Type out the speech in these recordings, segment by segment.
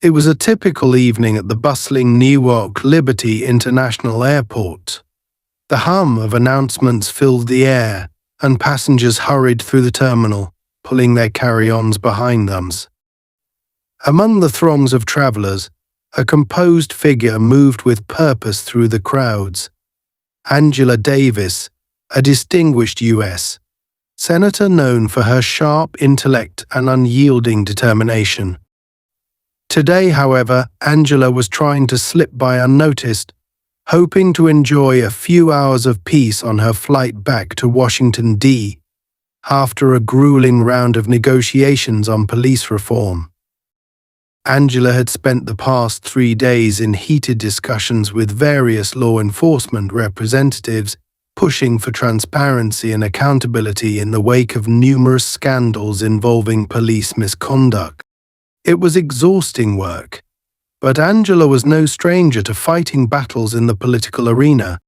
It was a typical evening at the bustling Newark Liberty International Airport. The hum of announcements filled the air, and passengers hurried through the terminal, pulling their carry-ons behind them. Among the throngs of travelers, a composed figure moved with purpose through the crowds. Angela Davis, a distinguished U.S. senator known for her sharp intellect and unyielding determination. Today, however, Angela was trying to slip by unnoticed, hoping to enjoy a few hours of peace on her flight back to Washington, D.C. after a grueling round of negotiations on police reform. Angela had spent the past 3 days in heated discussions with various law enforcement representatives, pushing for transparency and accountability in the wake of numerous scandals involving police misconduct. It was exhausting work, but Angela was no stranger to fighting battles in the political arena.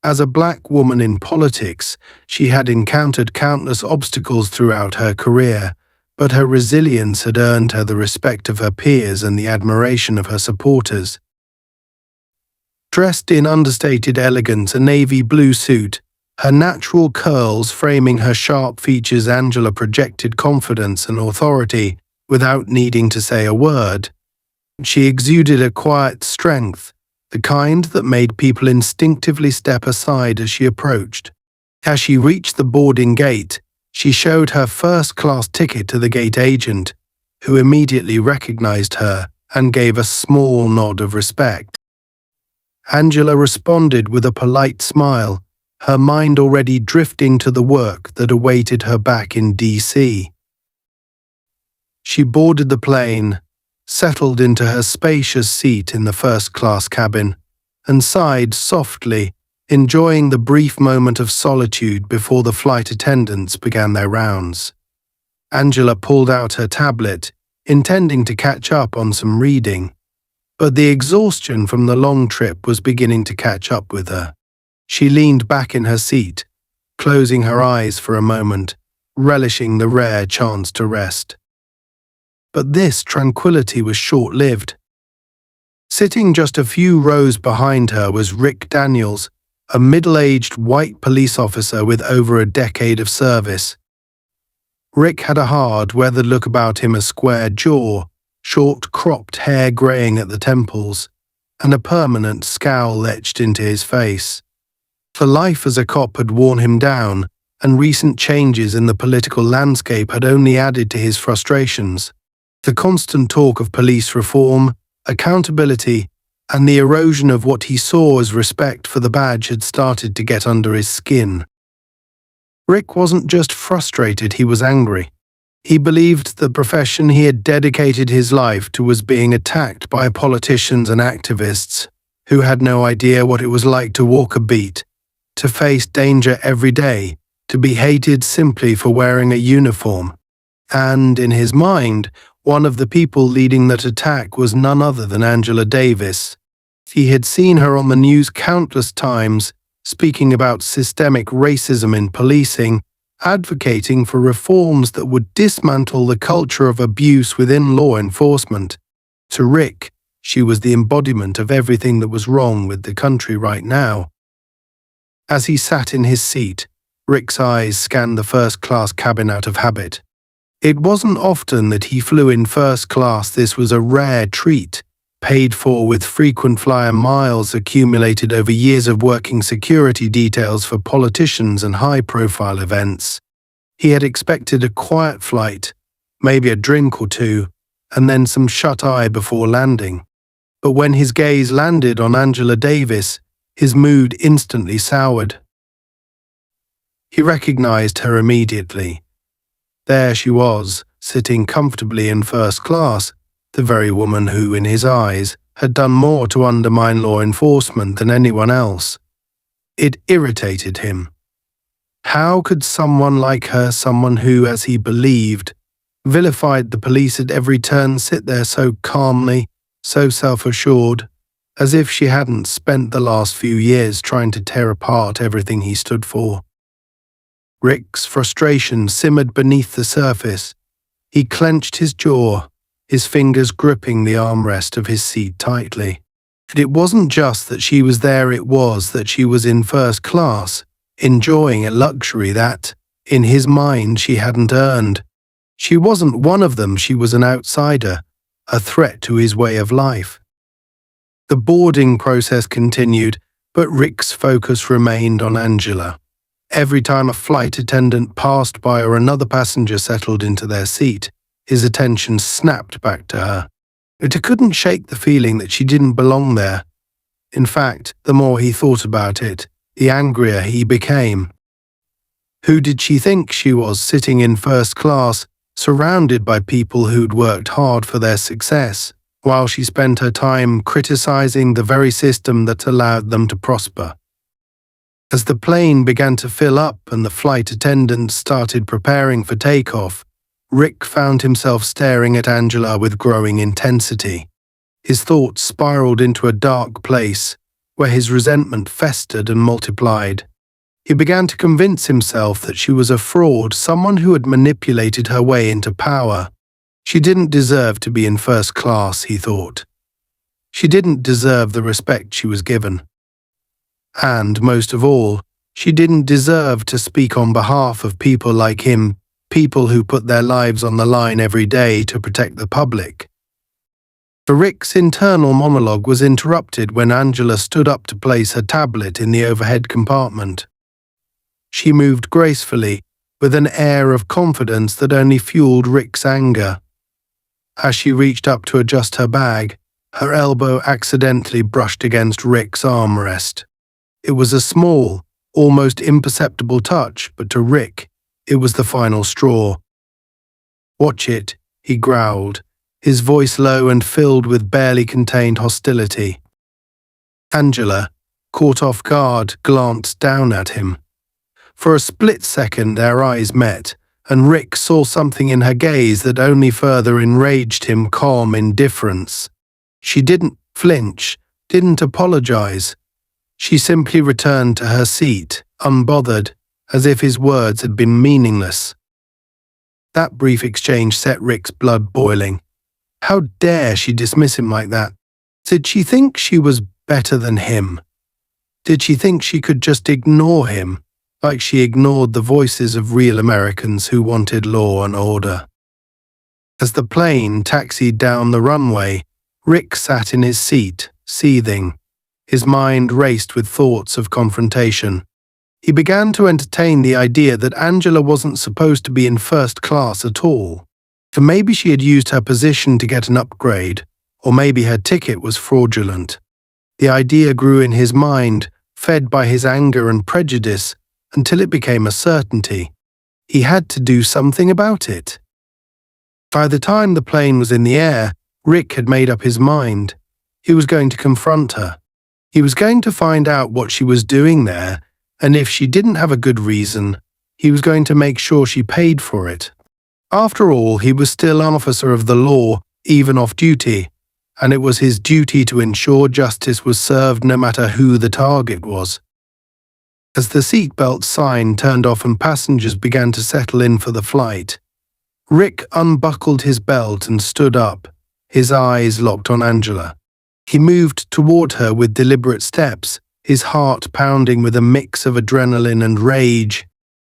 As a black woman in politics, she had encountered countless obstacles throughout her career, but her resilience had earned her the respect of her peers and the admiration of her supporters. Dressed in understated elegance, a navy blue suit, her natural curls framing her sharp features, Angela projected confidence and authority without needing to say a word. She exuded a quiet strength, the kind that made people instinctively step aside as she approached. As she reached the boarding gate, she showed her first-class ticket to the gate agent, who immediately recognized her and gave a small nod of respect. Angela responded with a polite smile, her mind already drifting to the work that awaited her back in D.C. She boarded the plane, settled into her spacious seat in the first-class cabin, and sighed softly, enjoying the brief moment of solitude before the flight attendants began their rounds. Angela pulled out her tablet, intending to catch up on some reading, but the exhaustion from the long trip was beginning to catch up with her. She leaned back in her seat, closing her eyes for a moment, relishing the rare chance to rest. But this tranquility was short-lived. Sitting just a few rows behind her was Rick Daniels, a middle-aged white police officer with over a decade of service. Rick had a hard, weathered look about him, a square jaw, short cropped hair graying at the temples, and a permanent scowl etched into his face. For life as a cop had worn him down, and recent changes in the political landscape had only added to his frustrations. The constant talk of police reform, accountability, and the erosion of what he saw as respect for the badge had started to get under his skin. Rick wasn't just frustrated, he was angry. He believed the profession he had dedicated his life to was being attacked by politicians and activists who had no idea what it was like to walk a beat, to face danger every day, to be hated simply for wearing a uniform. And, in his mind, one of the people leading that attack was none other than Angela Davis. He had seen her on the news countless times, speaking about systemic racism in policing, advocating for reforms that would dismantle the culture of abuse within law enforcement. To Rick, she was the embodiment of everything that was wrong with the country right now. As he sat in his seat, Rick's eyes scanned the first-class cabin out of habit. It wasn't often that he flew in first class. This was a rare treat, paid for with frequent flyer miles accumulated over years of working security details for politicians and high-profile events. He had expected a quiet flight, maybe a drink or two, and then some shut-eye before landing. But when his gaze landed on Angela Davis, his mood instantly soured. He recognized her immediately. There she was, sitting comfortably in first class, the very woman who, in his eyes, had done more to undermine law enforcement than anyone else. It irritated him. How could someone like her, someone who, as he believed, vilified the police at every turn, sit there so calmly, so self-assured, as if she hadn't spent the last few years trying to tear apart everything he stood for? Rick's frustration simmered beneath the surface. He clenched his jaw, his fingers gripping the armrest of his seat tightly. And it wasn't just that she was there, it was that she was in first class, enjoying a luxury that, in his mind, she hadn't earned. She wasn't one of them, she was an outsider, a threat to his way of life. The boarding process continued, but Rick's focus remained on Angela. Every time a flight attendant passed by or another passenger settled into their seat, his attention snapped back to her. It couldn't shake the feeling that she didn't belong there. In fact, the more he thought about it, the angrier he became. Who did she think she was, sitting in first class, surrounded by people who'd worked hard for their success, while she spent her time criticizing the very system that allowed them to prosper? As the plane began to fill up and the flight attendants started preparing for takeoff, Rick found himself staring at Angela with growing intensity. His thoughts spiraled into a dark place, where his resentment festered and multiplied. He began to convince himself that she was a fraud, someone who had manipulated her way into power. She didn't deserve to be in first class, he thought. She didn't deserve the respect she was given. And, most of all, she didn't deserve to speak on behalf of people like him, people who put their lives on the line every day to protect the public. Rick's internal monologue was interrupted when Angela stood up to place her tablet in the overhead compartment. She moved gracefully, with an air of confidence that only fueled Rick's anger. As she reached up to adjust her bag, her elbow accidentally brushed against Rick's armrest. It was a small, almost imperceptible touch, but to Rick, it was the final straw. "Watch it," he growled, his voice low and filled with barely contained hostility. Angela, caught off guard, glanced down at him. For a split second their eyes met, and Rick saw something in her gaze that only further enraged him: calm indifference. She didn't flinch, didn't apologize. She simply returned to her seat, unbothered, as if his words had been meaningless. That brief exchange set Rick's blood boiling. How dare she dismiss him like that? Did she think she was better than him? Did she think she could just ignore him, like she ignored the voices of real Americans who wanted law and order? As the plane taxied down the runway, Rick sat in his seat, seething. His mind raced with thoughts of confrontation. He began to entertain the idea that Angela wasn't supposed to be in first class at all. For maybe she had used her position to get an upgrade, or maybe her ticket was fraudulent. The idea grew in his mind, fed by his anger and prejudice, until it became a certainty. He had to do something about it. By the time the plane was in the air, Rick had made up his mind. He was going to confront her. He was going to find out what she was doing there, and if she didn't have a good reason, he was going to make sure she paid for it. After all, he was still an officer of the law, even off duty, and it was his duty to ensure justice was served no matter who the target was. As the seatbelt sign turned off and passengers began to settle in for the flight, Rick unbuckled his belt and stood up, his eyes locked on Angela. He moved toward her with deliberate steps, his heart pounding with a mix of adrenaline and rage.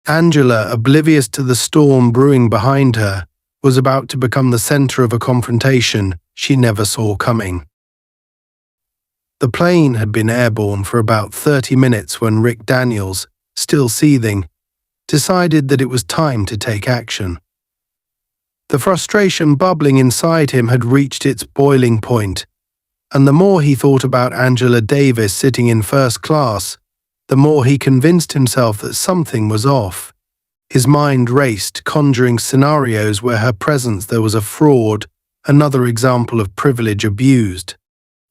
Angela, oblivious to the storm brewing behind her, was about to become the center of a confrontation she never saw coming. The plane had been airborne for about 30 minutes when Rick Daniels, still seething, decided that it was time to take action. The frustration bubbling inside him had reached its boiling point, and the more he thought about Angela Davis sitting in first class, the more he convinced himself that something was off. His mind raced, conjuring scenarios where her presence there was a fraud, another example of privilege abused.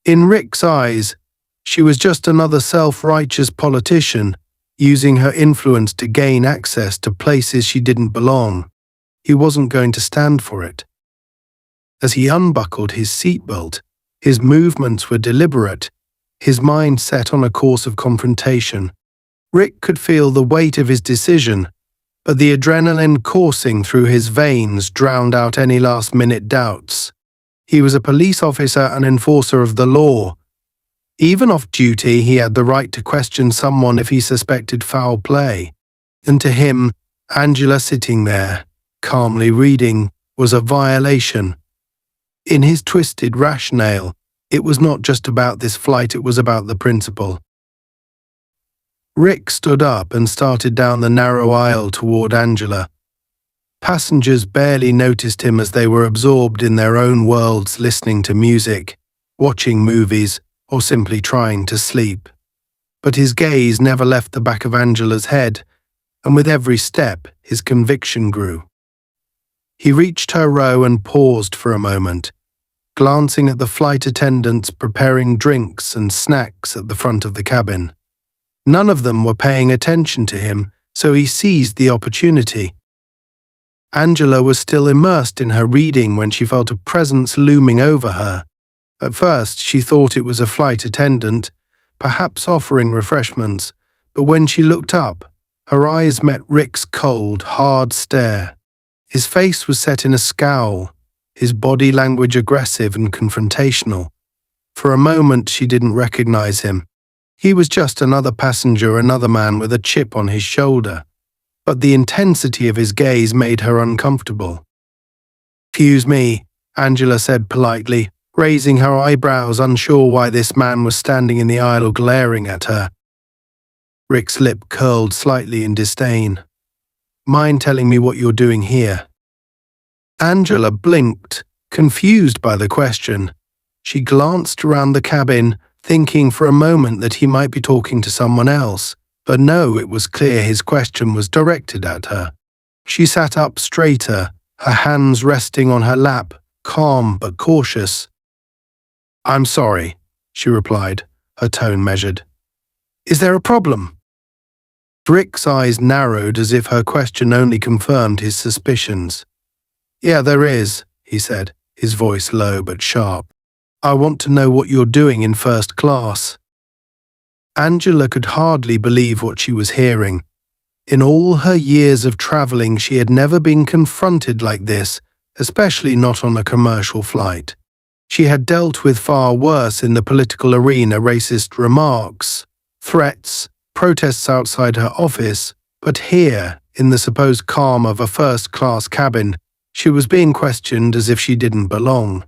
In Rick's eyes, she was just another self-righteous politician, using her influence to gain access to places she didn't belong. He wasn't going to stand for it. As he unbuckled his seatbelt, his movements were deliberate, his mind set on a course of confrontation. Rick could feel the weight of his decision, but the adrenaline coursing through his veins drowned out any last-minute doubts. He was a police officer and enforcer of the law. Even off duty, he had the right to question someone if he suspected foul play. And to him, Angela sitting there, calmly reading, was a violation. In his twisted rationale, it was not just about this flight, it was about the principle. Rick stood up and started down the narrow aisle toward Angela. Passengers barely noticed him as they were absorbed in their own worlds, listening to music, watching movies, or simply trying to sleep. But his gaze never left the back of Angela's head, and with every step, his conviction grew. He reached her row and paused for a moment, glancing at the flight attendants preparing drinks and snacks at the front of the cabin. None of them were paying attention to him, so he seized the opportunity. Angela was still immersed in her reading when she felt a presence looming over her. At first, she thought it was a flight attendant, perhaps offering refreshments, but when she looked up, her eyes met Rick's cold, hard stare. His face was set in a scowl, his body language aggressive and confrontational. For a moment, she didn't recognize him. He was just another passenger, another man with a chip on his shoulder. But the intensity of his gaze made her uncomfortable. "Excuse me," Angela said politely, raising her eyebrows, unsure why this man was standing in the aisle glaring at her. Rick's lip curled slightly in disdain. "Mind telling me what you're doing here?" Angela blinked, confused by the question. She glanced around the cabin, thinking for a moment that he might be talking to someone else, but no, it was clear his question was directed at her. She sat up straighter, her hands resting on her lap, calm but cautious. "I'm sorry," she replied, her tone measured. "Is there a problem?" Rick's eyes narrowed as if her question only confirmed his suspicions. "Yeah, there is," he said, his voice low but sharp. "I want to know what you're doing in first class." Angela could hardly believe what she was hearing. In all her years of traveling, she had never been confronted like this, especially not on a commercial flight. She had dealt with far worse in the political arena: racist remarks, threats, protests outside her office, but here, in the supposed calm of a first-class cabin, she was being questioned as if she didn't belong.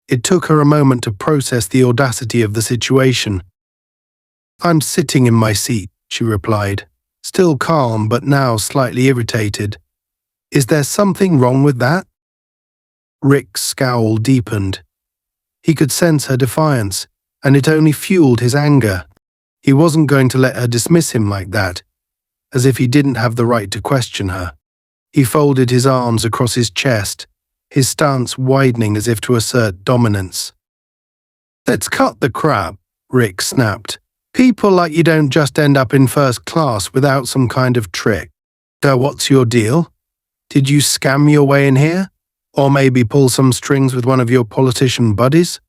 It took her a moment to process the audacity of the situation. "I'm sitting in my seat," she replied, still calm but now slightly irritated. "Is there something wrong with that?" Rick's scowl deepened. He could sense her defiance, and it only fueled his anger. He wasn't going to let her dismiss him like that, as if he didn't have the right to question her. He folded his arms across his chest, his stance widening as if to assert dominance. "Let's cut the crap," Rick snapped. "People like you don't just end up in first class without some kind of trick. So what's your deal? Did you scam your way in here? Or maybe pull some strings with one of your politician buddies?"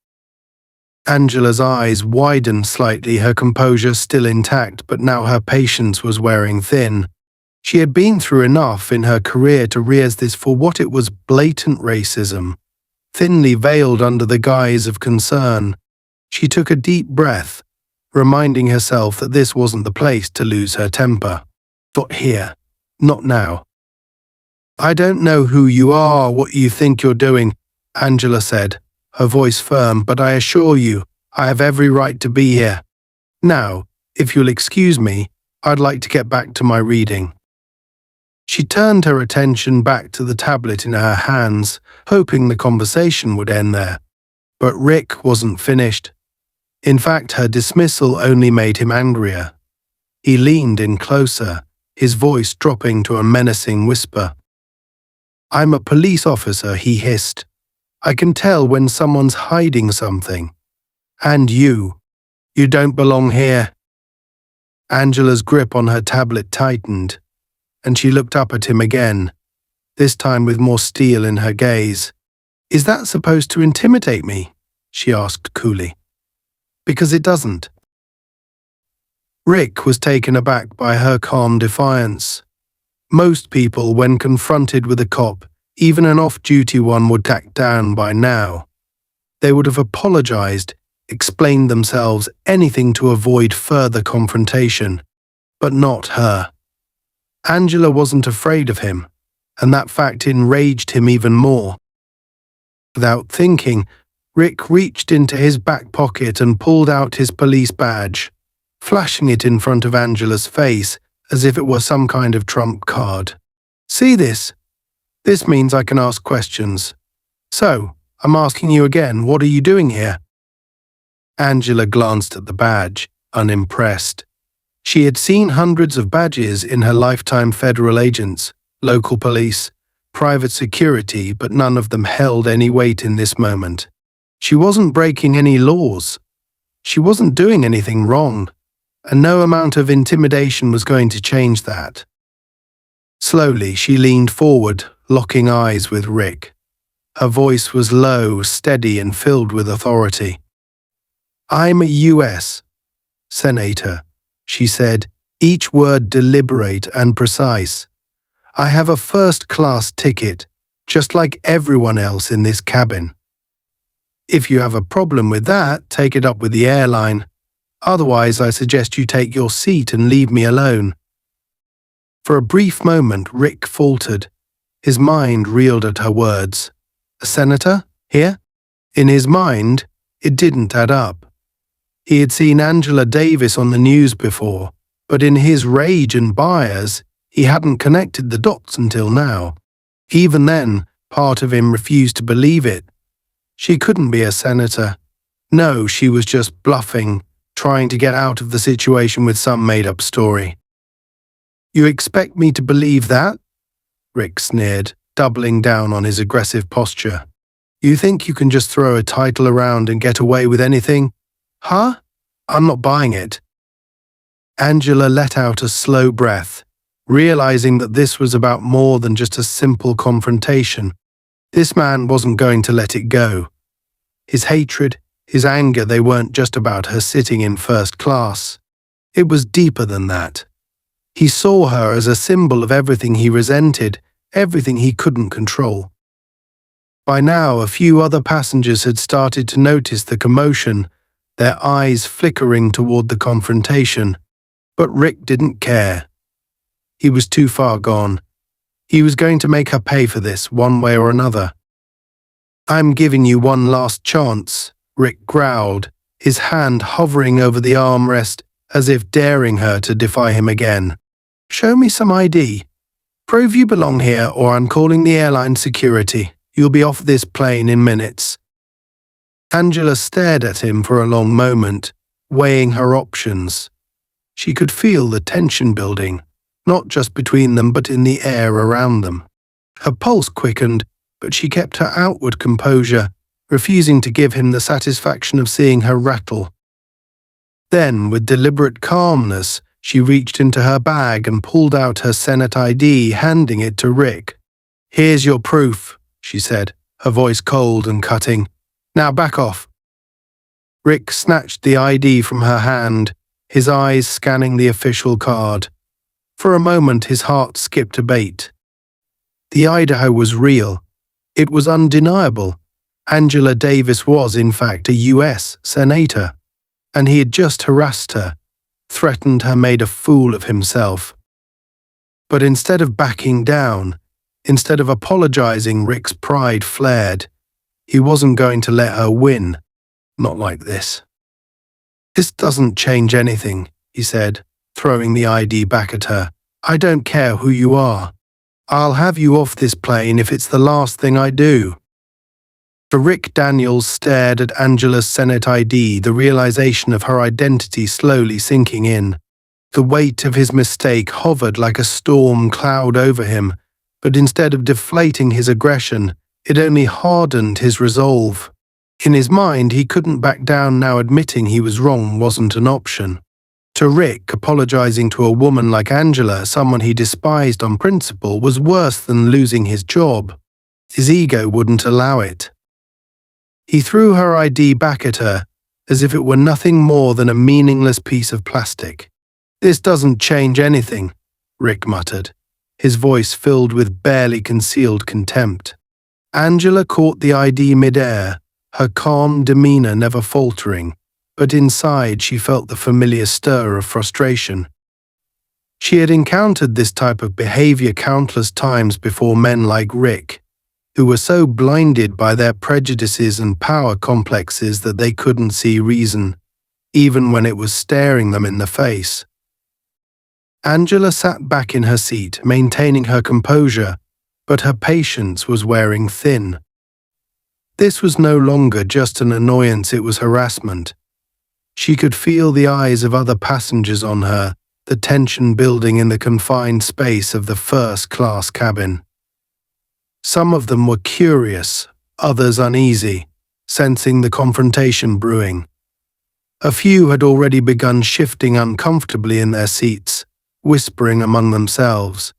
Angela's eyes widened slightly, her composure still intact, but now her patience was wearing thin. She had been through enough in her career to realize this for what it was: blatant racism, thinly veiled under the guise of concern. She took a deep breath, reminding herself that this wasn't the place to lose her temper. Not here. Not now. "I don't know who you are, what you think you're doing," Angela said, her voice firm, "but I assure you, I have every right to be here. Now, if you'll excuse me, I'd like to get back to my reading." She turned her attention back to the tablet in her hands, hoping the conversation would end there. But Rick wasn't finished. In fact, her dismissal only made him angrier. He leaned in closer, his voice dropping to a menacing whisper. "I'm a police officer," he hissed. "I can tell when someone's hiding something. And you don't belong here." Angela's grip on her tablet tightened, and she looked up at him again, this time with more steel in her gaze. "Is that supposed to intimidate me?" she asked coolly. "Because it doesn't." Rick was taken aback by her calm defiance. Most people, when confronted with a cop, even an off-duty one, would back down by now. They would have apologized, explained themselves, anything to avoid further confrontation. But not her. Angela wasn't afraid of him, and that fact enraged him even more. Without thinking, Rick reached into his back pocket and pulled out his police badge, flashing it in front of Angela's face as if it were some kind of trump card. "See this? This means I can ask questions. So, I'm asking you again, what are you doing here?" Angela glanced at the badge, unimpressed. She had seen hundreds of badges in her lifetime: federal agents, local police, private security, but none of them held any weight in this moment. She wasn't breaking any laws. She wasn't doing anything wrong, and no amount of intimidation was going to change that. Slowly, she leaned forward, locking eyes with Rick. Her voice was low, steady, and filled with authority. "I'm a U.S. Senator," she said, each word deliberate and precise. "I have a first-class ticket, just like everyone else in this cabin. If you have a problem with that, take it up with the airline. Otherwise, I suggest you take your seat and leave me alone." For a brief moment, Rick faltered. His mind reeled at her words. A senator? Here? In his mind, it didn't add up. He had seen Angela Davis on the news before, but in his rage and bias, he hadn't connected the dots until now. Even then, part of him refused to believe it. She couldn't be a senator. No, she was just bluffing, trying to get out of the situation with some made-up story. "You expect me to believe that?" Rick sneered, doubling down on his aggressive posture. "You think you can just throw a title around and get away with anything? Huh? I'm not buying it." Angela let out a slow breath, realizing that this was about more than just a simple confrontation. This man wasn't going to let it go. His hatred, his anger, they weren't just about her sitting in first class. It was deeper than that. He saw her as a symbol of everything he resented, everything he couldn't control. By now, a few other passengers had started to notice the commotion, their eyes flickering toward the confrontation. But Rick didn't care. He was too far gone. He was going to make her pay for this, one way or another. "I'm giving you one last chance," Rick growled, his hand hovering over the armrest as if daring her to defy him again. "Show me some ID. Prove you belong here or I'm calling the airline security. You'll be off this plane in minutes." Angela stared at him for a long moment, weighing her options. She could feel the tension building, not just between them but in the air around them. Her pulse quickened, but she kept her outward composure, refusing to give him the satisfaction of seeing her rattle. Then, with deliberate calmness, she reached into her bag and pulled out her Senate ID, handing it to Rick. "Here's your proof," she said, her voice cold and cutting. "Now back off." Rick snatched the ID from her hand, his eyes scanning the official card. For a moment, his heart skipped a beat. The Idaho was real. It was undeniable. Angela Davis was, in fact, a U.S. Senator, and he had just harassed her, threatened her, made a fool of himself. But instead of backing down, instead of apologizing, Rick's pride flared. He wasn't going to let her win. Not like this. "This doesn't change anything," he said, throwing the ID back at her. "I don't care who you are. I'll have you off this plane if it's the last thing I do." For Rick, Daniels stared at Angela's Senate ID, the realization of her identity slowly sinking in. The weight of his mistake hovered like a storm cloud over him, but instead of deflating his aggression, it only hardened his resolve. In his mind, he couldn't back down now. Admitting he was wrong wasn't an option. To Rick, apologizing to a woman like Angela, someone he despised on principle, was worse than losing his job. His ego wouldn't allow it. He threw her ID back at her, as if it were nothing more than a meaningless piece of plastic. "This doesn't change anything," Rick muttered, his voice filled with barely concealed contempt. Angela caught the ID midair, her calm demeanor never faltering, but inside she felt the familiar stir of frustration. She had encountered this type of behavior countless times before, men like Rick, who were so blinded by their prejudices and power complexes that they couldn't see reason, even when it was staring them in the face. Angela sat back in her seat, maintaining her composure, but her patience was wearing thin. This was no longer just an annoyance, it was harassment. She could feel the eyes of other passengers on her, the tension building in the confined space of the first-class cabin. Some of them were curious, others uneasy, sensing the confrontation brewing. A few had already begun shifting uncomfortably in their seats, whispering among themselves.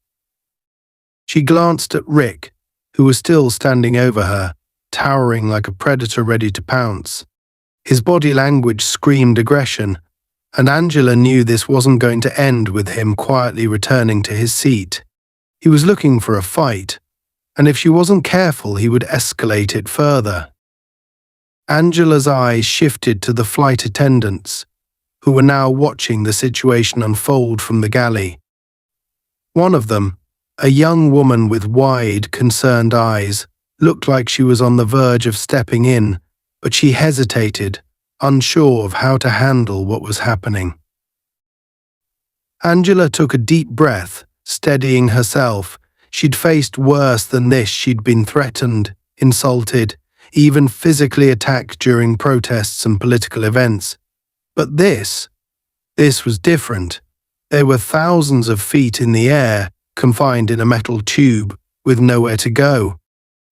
She glanced at Rick, who was still standing over her, towering like a predator ready to pounce. His body language screamed aggression, and Angela knew this wasn't going to end with him quietly returning to his seat. He was looking for a fight, and if she wasn't careful, he would escalate it further. Angela's eyes shifted to the flight attendants, who were now watching the situation unfold from the galley. One of them, a young woman with wide, concerned eyes, looked like she was on the verge of stepping in, but she hesitated, unsure of how to handle what was happening. Angela took a deep breath, steadying herself. She'd faced worse than this. She'd been threatened, insulted, even physically attacked during protests and political events. But this was different. They were thousands of feet in the air, confined in a metal tube, with nowhere to go.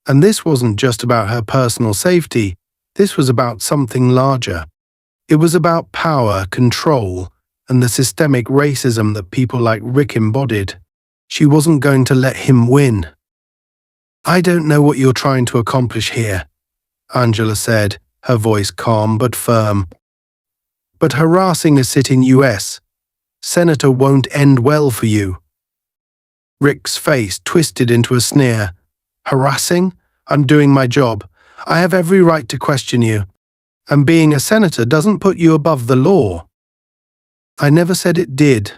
And this wasn't just about her personal safety. This was about something larger. It was about power, control, and the systemic racism that people like Rick embodied. She wasn't going to let him win. "I don't know what you're trying to accomplish here," Angela said, her voice calm but firm. "But harassing a sitting U.S. senator won't end well for you." Rick's face twisted into a sneer. "Harassing? I'm doing my job. I have every right to question you. And being a senator doesn't put you above the law." "I never said it did,"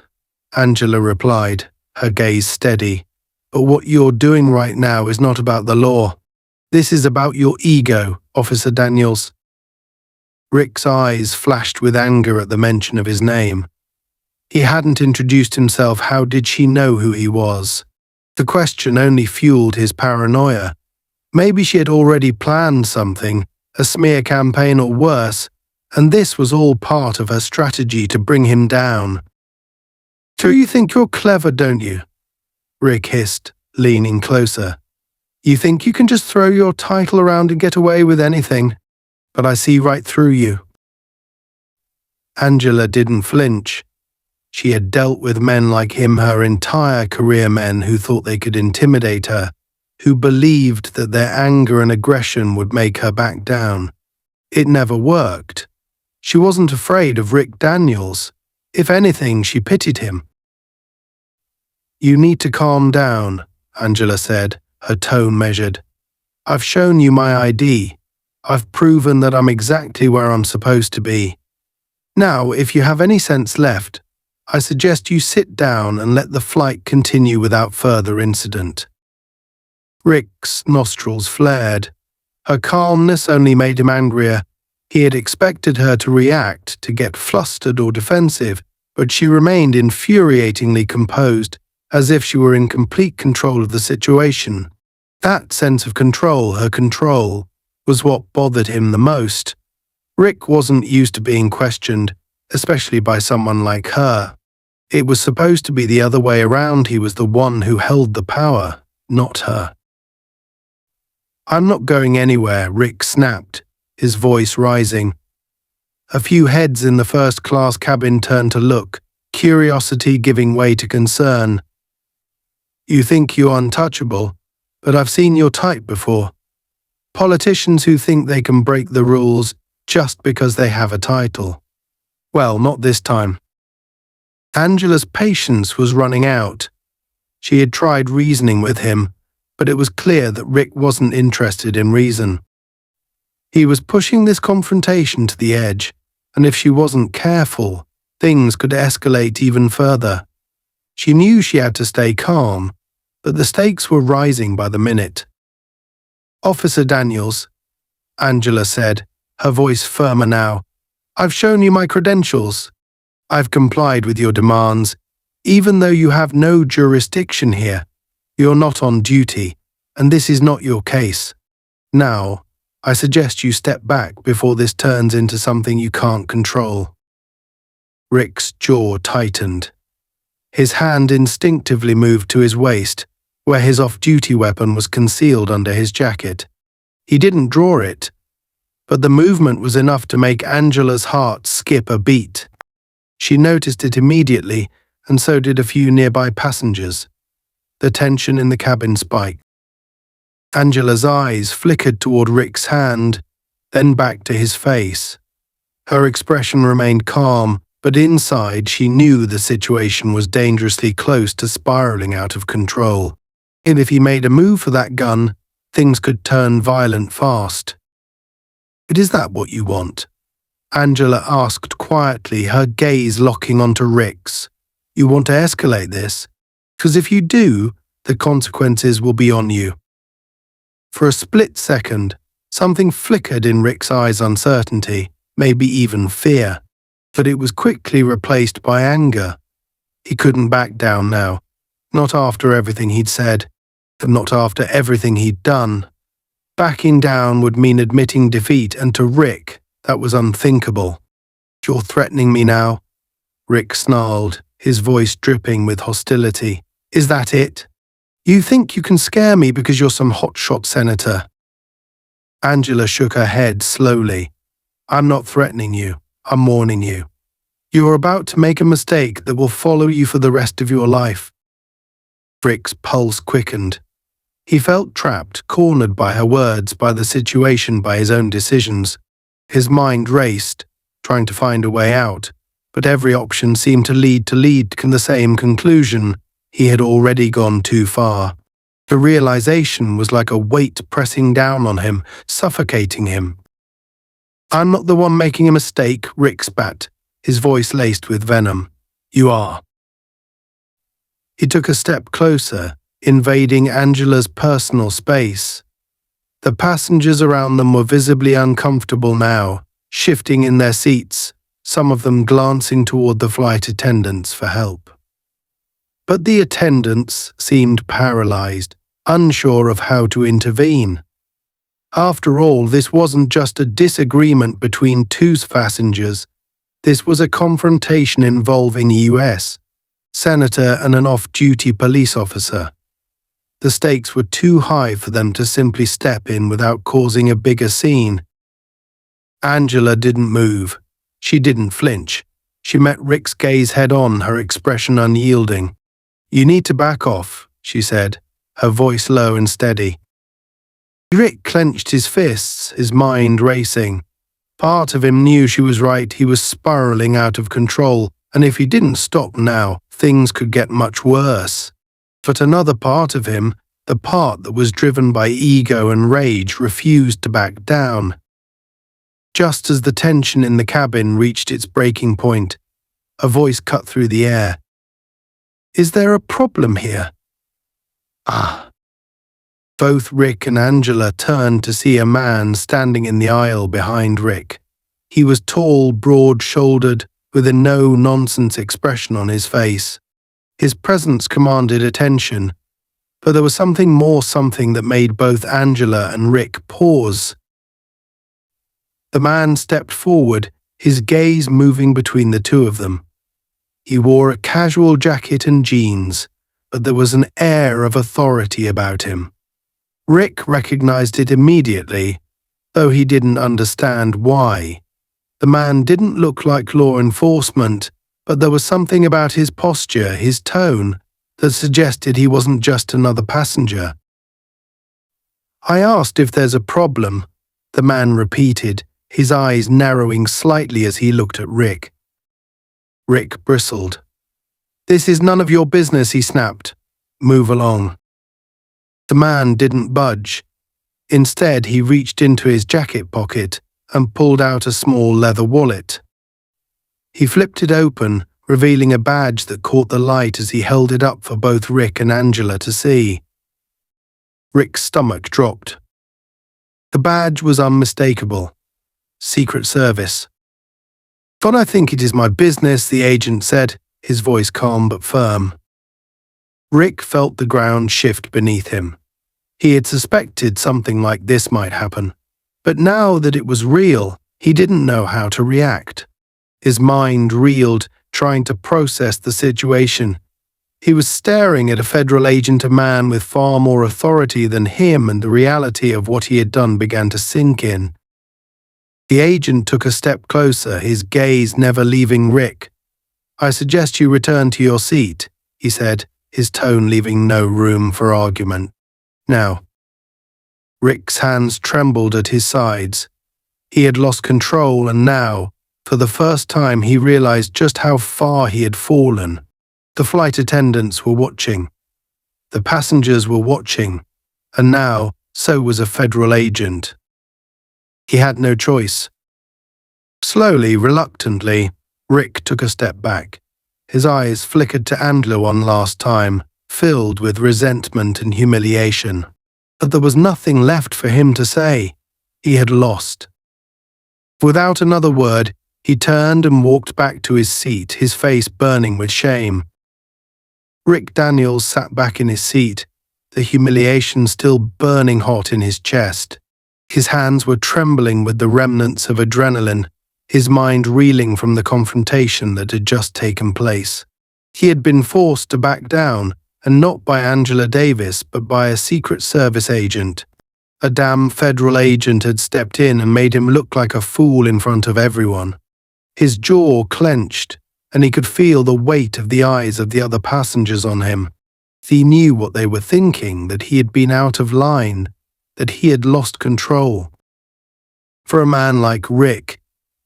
Angela replied, her gaze steady. "But what you're doing right now is not about the law. This is about your ego, Officer Daniels." Rick's eyes flashed with anger at the mention of his name. He hadn't introduced himself. How did she know who he was? The question only fueled his paranoia. Maybe she had already planned something, a smear campaign or worse, and this was all part of her strategy to bring him down. "So you think you're clever, don't you?" Rick hissed, leaning closer. "You think you can just throw your title around and get away with anything? But I see right through you." Angela didn't flinch. She had dealt with men like him her entire career, men who thought they could intimidate her, who believed that their anger and aggression would make her back down. It never worked. She wasn't afraid of Rick Daniels. If anything, she pitied him. "You need to calm down," Angela said, her tone measured. "I've shown you my ID. I've proven that I'm exactly where I'm supposed to be. Now, if you have any sense left, I suggest you sit down and let the flight continue without further incident." Rick's nostrils flared. Her calmness only made him angrier. He had expected her to react, to get flustered or defensive, but she remained infuriatingly composed, as if she were in complete control of the situation. That sense of control, her control, was what bothered him the most. Rick wasn't used to being questioned, especially by someone like her. It was supposed to be the other way around. He was the one who held the power, not her. "I'm not going anywhere," Rick snapped, his voice rising. A few heads in the first-class cabin turned to look, curiosity giving way to concern. "You think you're untouchable, but I've seen your type before. Politicians who think they can break the rules just because they have a title. Well, not this time." Angela's patience was running out. She had tried reasoning with him, but it was clear that Rick wasn't interested in reason. He was pushing this confrontation to the edge, and if she wasn't careful, things could escalate even further. She knew she had to stay calm, but the stakes were rising by the minute. "Officer Daniels," Angela said, her voice firmer now, "I've shown you my credentials. I've complied with your demands. Even though you have no jurisdiction here, you're not on duty, and this is not your case. Now, I suggest you step back before this turns into something you can't control." Rick's jaw tightened. His hand instinctively moved to his waist, where his off-duty weapon was concealed under his jacket. He didn't draw it, but the movement was enough to make Angela's heart skip a beat. She noticed it immediately, and so did a few nearby passengers. The tension in the cabin spiked. Angela's eyes flickered toward Rick's hand, then back to his face. Her expression remained calm, but inside she knew the situation was dangerously close to spiraling out of control. And if he made a move for that gun, things could turn violent fast. "But is that what you want?" Angela asked quietly, her gaze locking onto Rick's. "You want to escalate this? Because if you do, the consequences will be on you." For a split second, something flickered in Rick's eyes: uncertainty, maybe even fear. But it was quickly replaced by anger. He couldn't back down now. Not after everything he'd said, and not after everything he'd done. Backing down would mean admitting defeat, and to Rick, that was unthinkable. "You're threatening me now?" Rick snarled, his voice dripping with hostility. "Is that it? You think you can scare me because you're some hotshot senator?" Angela shook her head slowly. "I'm not threatening you. I'm warning you. You are about to make a mistake that will follow you for the rest of your life." Rick's pulse quickened. He felt trapped, cornered by her words, by the situation, by his own decisions. His mind raced, trying to find a way out, but every option seemed to lead to the same conclusion. He had already gone too far. The realization was like a weight pressing down on him, suffocating him. "I'm not the one making a mistake," Rick spat, his voice laced with venom. "You are." He took a step closer, invading Angela's personal space. The passengers around them were visibly uncomfortable now, shifting in their seats, some of them glancing toward the flight attendants for help. But the attendants seemed paralyzed, unsure of how to intervene. After all, this wasn't just a disagreement between two passengers. This was a confrontation involving a U.S. senator and an off-duty police officer. The stakes were too high for them to simply step in without causing a bigger scene. Angela didn't move. She didn't flinch. She met Rick's gaze head-on, her expression unyielding. "You need to back off," she said, her voice low and steady. Rick clenched his fists, his mind racing. Part of him knew she was right. He was spiraling out of control, and if he didn't stop now, things could get much worse. But another part of him, the part that was driven by ego and rage, refused to back down. Just as the tension in the cabin reached its breaking point, a voice cut through the air. "Is there a problem here?" "Ah." Both Rick and Angela turned to see a man standing in the aisle behind Rick. He was tall, broad-shouldered, with a no-nonsense expression on his face. His presence commanded attention, but there was something that made both Angela and Rick pause. The man stepped forward, his gaze moving between the two of them. He wore a casual jacket and jeans, but there was an air of authority about him. Rick recognized it immediately, though he didn't understand why. The man didn't look like law enforcement, but there was something about his posture, his tone, that suggested he wasn't just another passenger. "I asked if there's a problem," the man repeated, his eyes narrowing slightly as he looked at Rick. Rick bristled. "This is none of your business," he snapped. "Move along." The man didn't budge. Instead, he reached into his jacket pocket and pulled out a small leather wallet. He flipped it open, revealing a badge that caught the light as he held it up for both Rick and Angela to see. Rick's stomach dropped. The badge was unmistakable. Secret Service. "But I think it is my business," the agent said, his voice calm but firm. Rick felt the ground shift beneath him. He had suspected something like this might happen, but now that it was real, he didn't know how to react. His mind reeled, trying to process the situation. He was staring at a federal agent, a man with far more authority than him, and the reality of what he had done began to sink in. The agent took a step closer, his gaze never leaving Rick. "I suggest you return to your seat," he said, his tone leaving no room for argument. "Now." Rick's hands trembled at his sides. He had lost control, and now, for the first time, he realized just how far he had fallen. The flight attendants were watching. The passengers were watching. And now, so was a federal agent. He had no choice. Slowly, reluctantly, Rick took a step back. His eyes flickered to Angela one last time, filled with resentment and humiliation. But there was nothing left for him to say. He had lost. Without another word, he turned and walked back to his seat, his face burning with shame. Rick Daniels sat back in his seat, the humiliation still burning hot in his chest. His hands were trembling with the remnants of adrenaline, his mind reeling from the confrontation that had just taken place. He had been forced to back down, and not by Angela Davis, but by a Secret Service agent. A damn federal agent had stepped in and made him look like a fool in front of everyone. His jaw clenched, and he could feel the weight of the eyes of the other passengers on him. He knew what they were thinking, that he had been out of line, that he had lost control. For a man like Rick,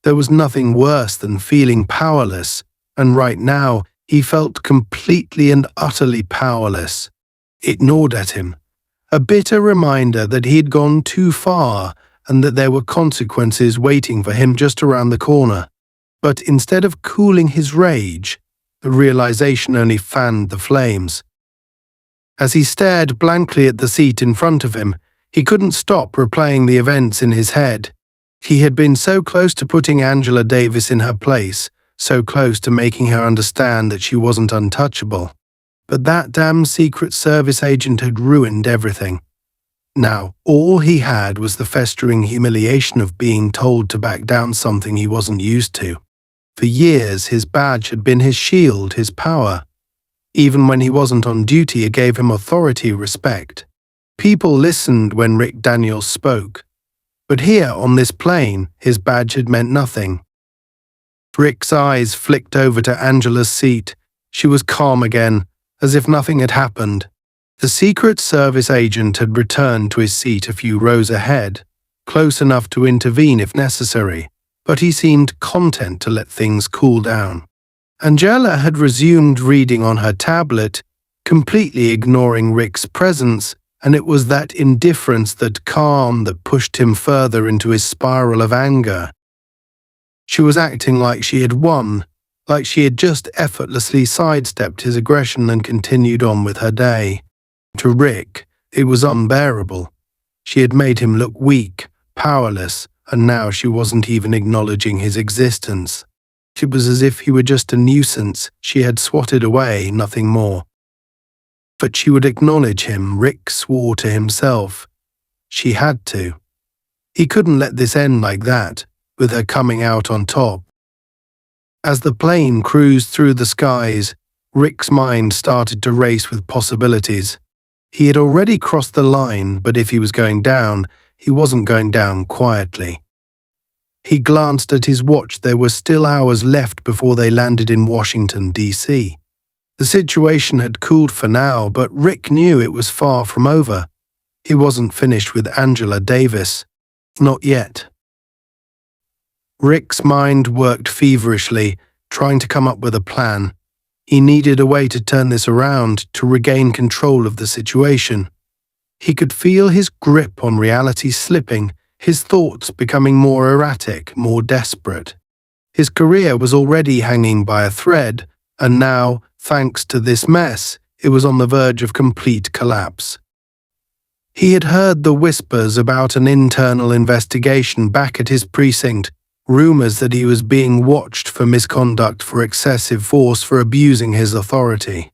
there was nothing worse than feeling powerless, and right now he felt completely and utterly powerless. It gnawed at him, a bitter reminder that he had gone too far and that there were consequences waiting for him just around the corner. But instead of cooling his rage, the realization only fanned the flames. As he stared blankly at the seat in front of him, he couldn't stop replaying the events in his head. He had been so close to putting Angela Davis in her place, so close to making her understand that she wasn't untouchable. But that damn Secret Service agent had ruined everything. Now, all he had was the festering humiliation of being told to back down something he wasn't used to. For years, his badge had been his shield, his power. Even when he wasn't on duty, it gave him authority, respect. People listened when Rick Daniels spoke. But here, on this plane, his badge had meant nothing. Rick's eyes flicked over to Angela's seat. She was calm again, as if nothing had happened. The Secret Service agent had returned to his seat a few rows ahead, close enough to intervene if necessary, but he seemed content to let things cool down. Angela had resumed reading on her tablet, completely ignoring Rick's presence, and it was that indifference, that calm, that pushed him further into his spiral of anger. She was acting like she had won, like she had just effortlessly sidestepped his aggression and continued on with her day. To Rick, it was unbearable. She had made him look weak, powerless, and now she wasn't even acknowledging his existence. It was as if he were just a nuisance she had swatted away, nothing more. But she would acknowledge him, Rick swore to himself. She had to. He couldn't let this end like that, with her coming out on top. As the plane cruised through the skies, Rick's mind started to race with possibilities. He had already crossed the line, but if he was going down, he wasn't going down quietly. He glanced at his watch. There were still hours left before they landed in Washington, D.C. The situation had cooled for now, but Rick knew it was far from over. He wasn't finished with Angela Davis. Not yet. Rick's mind worked feverishly, trying to come up with a plan. He needed a way to turn this around, to regain control of the situation. He could feel his grip on reality slipping, his thoughts becoming more erratic, more desperate. His career was already hanging by a thread, and now, thanks to this mess, it was on the verge of complete collapse. He had heard the whispers about an internal investigation back at his precinct, rumors that he was being watched for misconduct, for excessive force, for abusing his authority.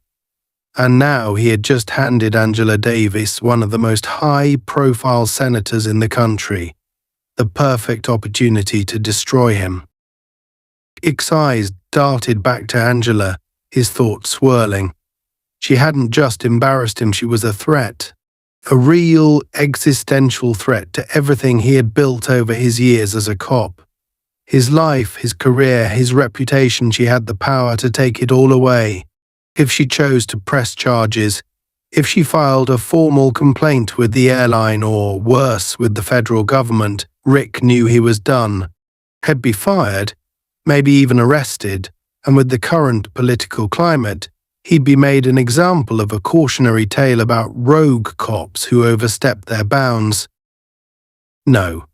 And now he had just handed Angela Davis, one of the most high-profile senators in the country, the perfect opportunity to destroy him. Rick's eyes darted back to Angela, his thoughts swirling. She hadn't just embarrassed him, she was a threat. A real, existential threat to everything he had built over his years as a cop. His life, his career, his reputation. She had the power to take it all away. If she chose to press charges, if she filed a formal complaint with the airline or, worse, with the federal government, Rick knew he was done. He'd be fired, maybe even arrested, and with the current political climate, he'd be made an example of, a cautionary tale about rogue cops who overstepped their bounds. No,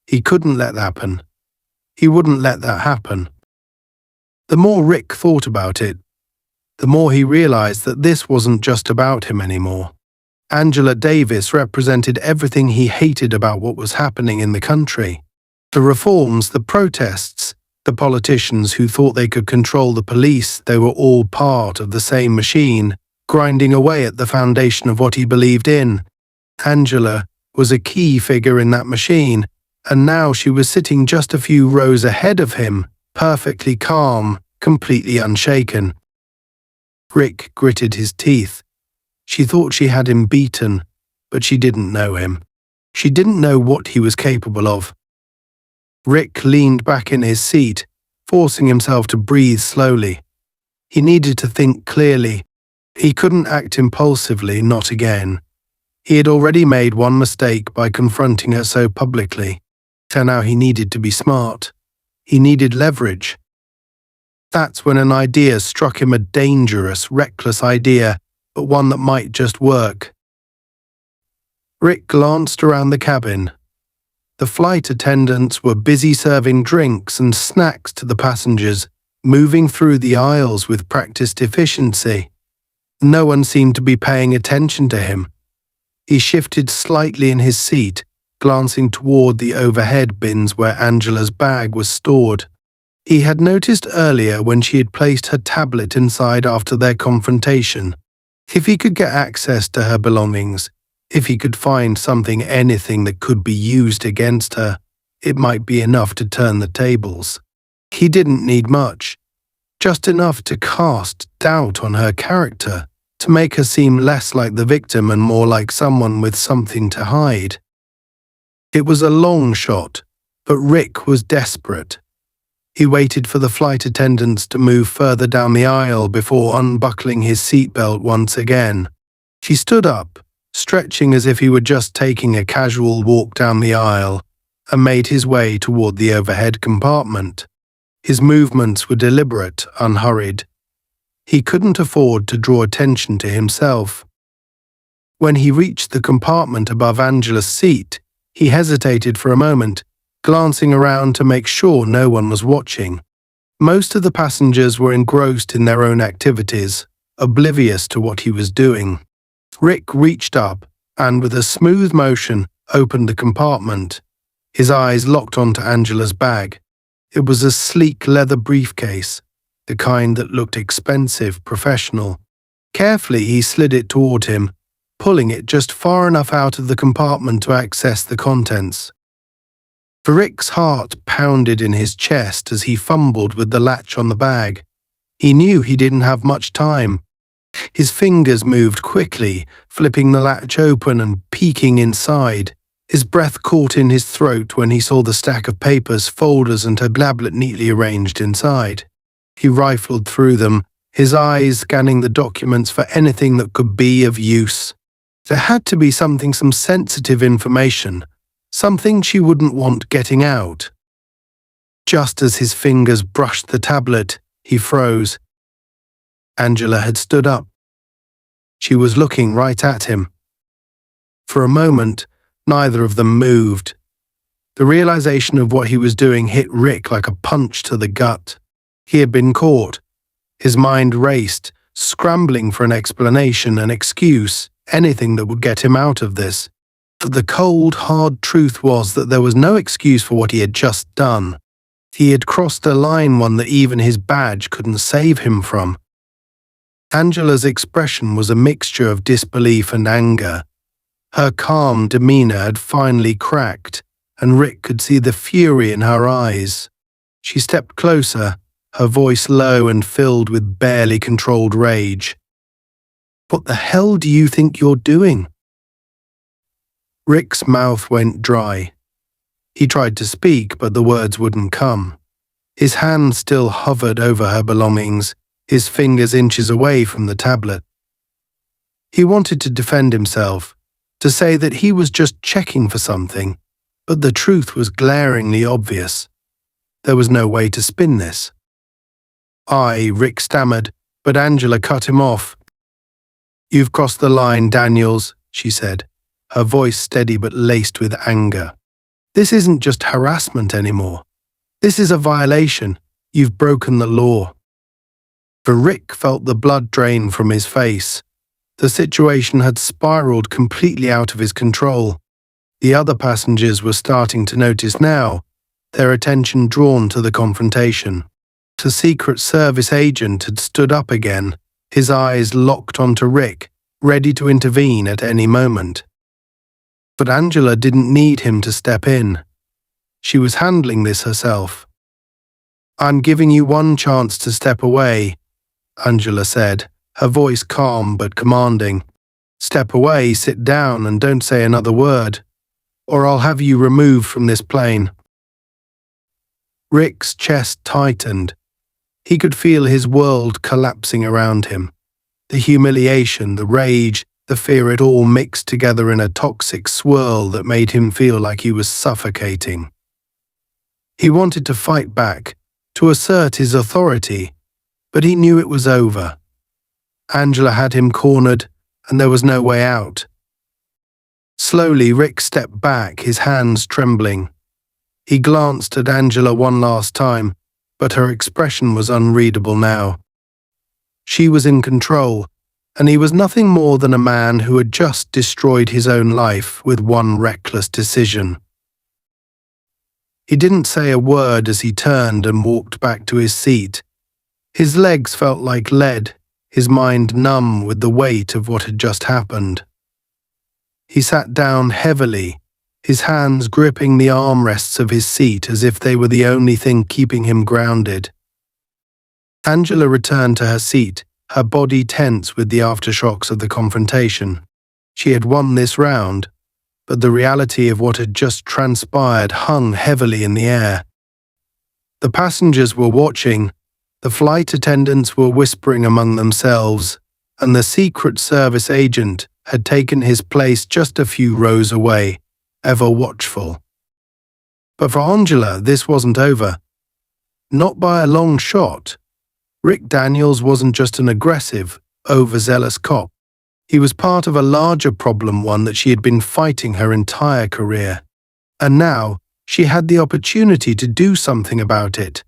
he couldn't let that happen. He wouldn't let that happen. The more Rick thought about it, the more he realized that this wasn't just about him anymore. Angela Davis represented everything he hated about what was happening in the country. The reforms, the protests, the politicians who thought they could control the police, they were all part of the same machine, grinding away at the foundation of what he believed in. Angela was a key figure in that machine, and now she was sitting just a few rows ahead of him, perfectly calm, completely unshaken. Rick gritted his teeth. She thought she had him beaten, but she didn't know him. She didn't know what he was capable of. Rick leaned back in his seat, forcing himself to breathe slowly. He needed to think clearly. He couldn't act impulsively, not again. He had already made one mistake by confronting her so publicly. So now he needed to be smart. He needed leverage. That's when an idea struck him, a dangerous, reckless idea, but one that might just work. Rick glanced around the cabin. The flight attendants were busy serving drinks and snacks to the passengers, moving through the aisles with practiced efficiency. No one seemed to be paying attention to him. He shifted slightly in his seat, glancing toward the overhead bins where Angela's bag was stored. He had noticed earlier when she had placed her tablet inside after their confrontation. If he could get access to her belongings, if he could find something, anything that could be used against her, it might be enough to turn the tables. He didn't need much, just enough to cast doubt on her character, to make her seem less like the victim and more like someone with something to hide. It was a long shot, but Rick was desperate. He waited for the flight attendants to move further down the aisle before unbuckling his seatbelt once again. He stood up, stretching as if he were just taking a casual walk down the aisle, and made his way toward the overhead compartment. His movements were deliberate, unhurried. He couldn't afford to draw attention to himself. When he reached the compartment above Angela's seat, he hesitated for a moment, glancing around to make sure no one was watching. Most of the passengers were engrossed in their own activities, oblivious to what he was doing. Rick reached up and, with a smooth motion, opened the compartment. His eyes locked onto Angela's bag. It was a sleek leather briefcase, the kind that looked expensive, professional. Carefully, he slid it toward him, pulling it just far enough out of the compartment to access the contents. Rick's heart pounded in his chest as he fumbled with the latch on the bag. He knew he didn't have much time. His fingers moved quickly, flipping the latch open and peeking inside. His breath caught in his throat when he saw the stack of papers, folders, and a tablet neatly arranged inside. He rifled through them, his eyes scanning the documents for anything that could be of use. There had to be some sensitive information, something she wouldn't want getting out. Just as his fingers brushed the tablet, he froze. Angela had stood up. She was looking right at him. For a moment, neither of them moved. The realization of what he was doing hit Rick like a punch to the gut. He had been caught. His mind raced, scrambling for an explanation, an excuse, anything that would get him out of this. But the cold, hard truth was that there was no excuse for what he had just done. He had crossed a line, one that even his badge couldn't save him from. Angela's expression was a mixture of disbelief and anger. Her calm demeanor had finally cracked, and Rick could see the fury in her eyes. She stepped closer, her voice low and filled with barely controlled rage. "What the hell do you think you're doing?" Rick's mouth went dry. He tried to speak, but the words wouldn't come. His hand still hovered over her belongings, his fingers inches away from the tablet. He wanted to defend himself, to say that he was just checking for something, but the truth was glaringly obvious. There was no way to spin this. Rick stammered, but Angela cut him off. "You've crossed the line, Daniels," she said, her voice steady but laced with anger. "This isn't just harassment anymore. This is a violation. You've broken the law." For Rick felt the blood drain from his face. The situation had spiraled completely out of his control. The other passengers were starting to notice now, their attention drawn to the confrontation. The Secret Service agent had stood up again, his eyes locked onto Rick, ready to intervene at any moment. But Angela didn't need him to step in. She was handling this herself. "I'm giving you one chance to step away," Angela said, her voice calm but commanding. "Step away, sit down, and don't say another word, or I'll have you removed from this plane." Rick's chest tightened. He could feel his world collapsing around him. The humiliation, the rage, the fear, it all mixed together in a toxic swirl that made him feel like he was suffocating. He wanted to fight back, to assert his authority, but he knew it was over. Angela had him cornered, and there was no way out. Slowly, Rick stepped back, his hands trembling. He glanced at Angela one last time, but her expression was unreadable now. She was in control, and he was nothing more than a man who had just destroyed his own life with one reckless decision. He didn't say a word as he turned and walked back to his seat. His legs felt like lead, his mind numb with the weight of what had just happened. He sat down heavily, his hands gripping the armrests of his seat as if they were the only thing keeping him grounded. Angela returned to her seat, her body tense with the aftershocks of the confrontation. She had won this round, but the reality of what had just transpired hung heavily in the air. The passengers were watching, the flight attendants were whispering among themselves, and the Secret Service agent had taken his place just a few rows away, ever watchful. But for Angela, this wasn't over. Not by a long shot. Rick Daniels wasn't just an aggressive, overzealous cop. He was part of a larger problem, one that she had been fighting her entire career. And now, she had the opportunity to do something about it.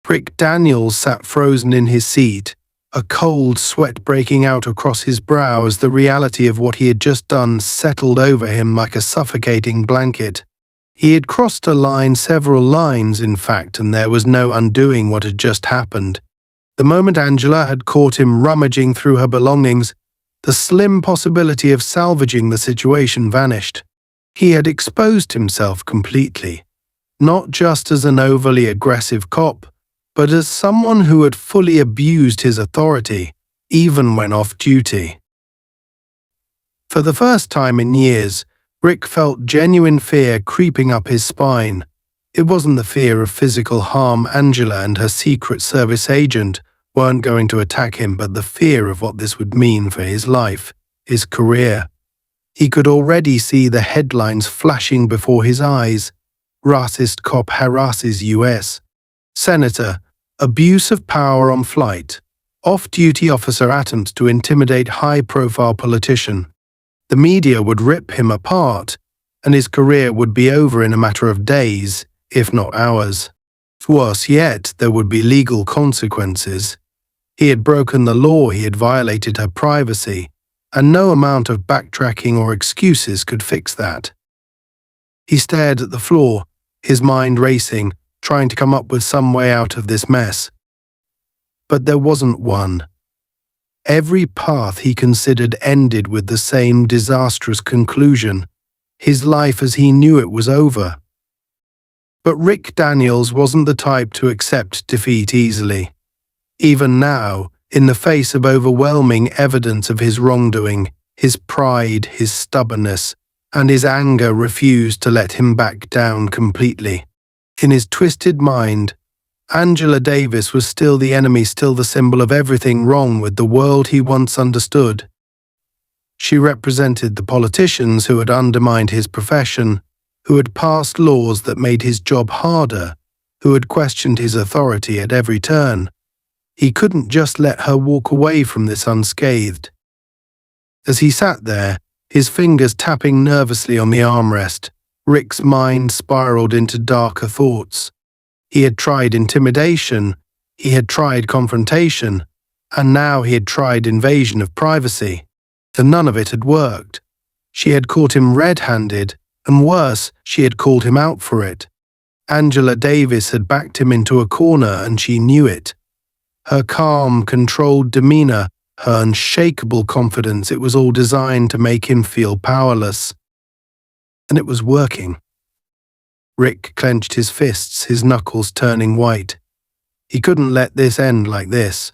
Rick Daniels sat frozen in his seat, a cold sweat breaking out across his brow as the reality of what he had just done settled over him like a suffocating blanket. He had crossed a line, several lines in fact, and there was no undoing what had just happened. The moment Angela had caught him rummaging through her belongings, the slim possibility of salvaging the situation vanished. He had exposed himself completely, not just as an overly aggressive cop, but as someone who had fully abused his authority, even when off duty. For the first time in years, Rick felt genuine fear creeping up his spine. It wasn't the fear of physical harm. Angela and her Secret Service agent weren't going to attack him, but the fear of what this would mean for his life, his career. He could already see the headlines flashing before his eyes. Racist cop harasses U.S. Senator, abuse of power on flight. Off-duty officer attempts to intimidate high-profile politician. The media would rip him apart, and his career would be over in a matter of days, if not hours. Worse yet, there would be legal consequences. He had broken the law, he had violated her privacy, and no amount of backtracking or excuses could fix that. He stared at the floor, his mind racing, trying to come up with some way out of this mess. But there wasn't one. Every path he considered ended with the same disastrous conclusion. His life as he knew it was over. But Rick Daniels wasn't the type to accept defeat easily. Even now, in the face of overwhelming evidence of his wrongdoing, his pride, his stubbornness, and his anger refused to let him back down completely. In his twisted mind, Angela Davis was still the enemy, still the symbol of everything wrong with the world he once understood. She represented the politicians who had undermined his profession, who had passed laws that made his job harder, who had questioned his authority at every turn. He couldn't just let her walk away from this unscathed. As he sat there, his fingers tapping nervously on the armrest, Rick's mind spiraled into darker thoughts. He had tried intimidation, he had tried confrontation, and now he had tried invasion of privacy. And none of it had worked. She had caught him red-handed, and worse, she had called him out for it. Angela Davis had backed him into a corner, and she knew it. Her calm, controlled demeanor, her unshakable confidence, it was all designed to make him feel powerless. And it was working. Rick clenched his fists, his knuckles turning white. He couldn't let this end like this.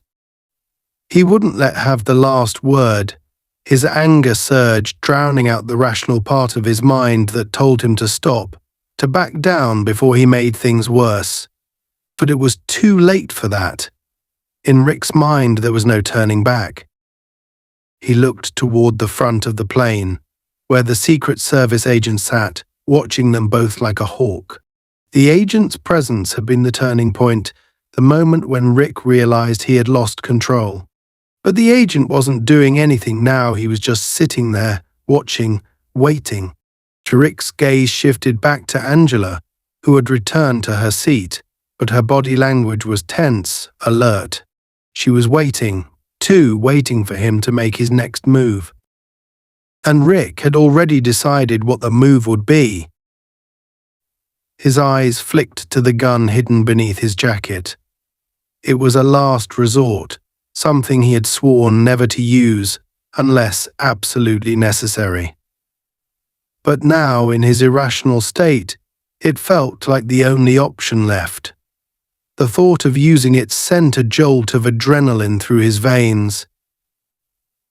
He wouldn't let her have the last word. His anger surged, drowning out the rational part of his mind that told him to stop, to back down before he made things worse. But it was too late for that. In Rick's mind, there was no turning back. He looked toward the front of the plane, where the Secret Service agent sat, watching them both like a hawk. The agent's presence had been the turning point, the moment when Rick realized he had lost control. But the agent wasn't doing anything now, he was just sitting there, watching, waiting. Rick's gaze shifted back to Angela, who had returned to her seat, but her body language was tense, alert. She was waiting, too, waiting for him to make his next move. And Rick had already decided what the move would be. His eyes flicked to the gun hidden beneath his jacket. It was a last resort, something he had sworn never to use unless absolutely necessary. But now, in his irrational state, it felt like the only option left. The thought of using it sent a jolt of adrenaline through his veins.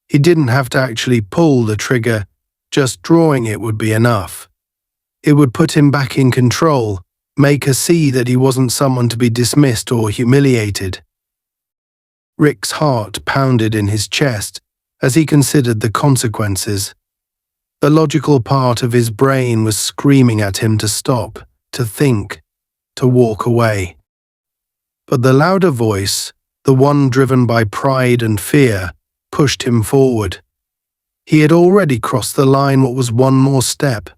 He didn't have to actually pull the trigger, just drawing it would be enough. It would put him back in control, make her see that he wasn't someone to be dismissed or humiliated. Rick's heart pounded in his chest as he considered the consequences. The logical part of his brain was screaming at him to stop, to think, to walk away. But the louder voice, the one driven by pride and fear, pushed him forward. He had already crossed the line. What was one more step?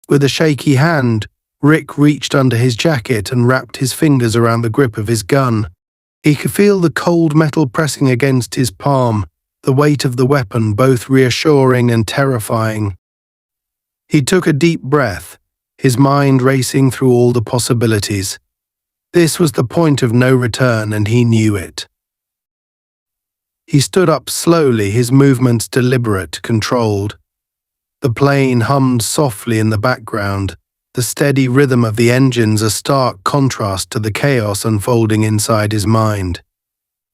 With a shaky hand, Rick reached under his jacket and wrapped his fingers around the grip of his gun. He could feel the cold metal pressing against his palm, the weight of the weapon both reassuring and terrifying. He took a deep breath, his mind racing through all the possibilities. This was the point of no return, and he knew it. He stood up slowly, his movements deliberate, controlled. The plane hummed softly in the background, the steady rhythm of the engines a stark contrast to the chaos unfolding inside his mind.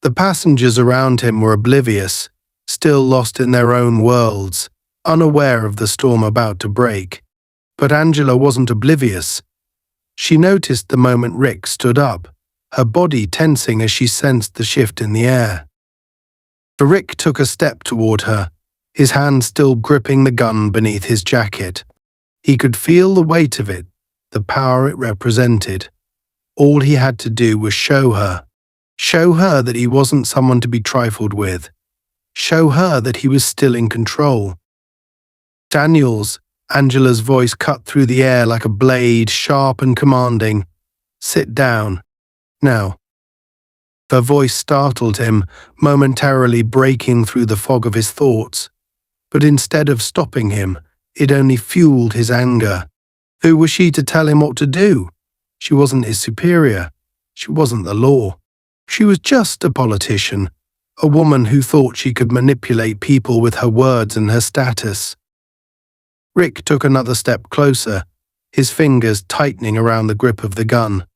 The passengers around him were oblivious, still lost in their own worlds, unaware of the storm about to break. But Angela wasn't oblivious. She noticed the moment Rick stood up, her body tensing as she sensed the shift in the air. Rick took a step toward her, his hand still gripping the gun beneath his jacket. He could feel the weight of it, the power it represented. All he had to do was show her that he wasn't someone to be trifled with, show her that he was still in control. Daniels, Angela's voice cut through the air like a blade, sharp and commanding. Sit down. Now. Her voice startled him, momentarily breaking through the fog of his thoughts. But instead of stopping him, it only fueled his anger. Who was she to tell him what to do? She wasn't his superior. She wasn't the law. She was just a politician, a woman who thought she could manipulate people with her words and her status. Rick took another step closer, his fingers tightening around the grip of the gun.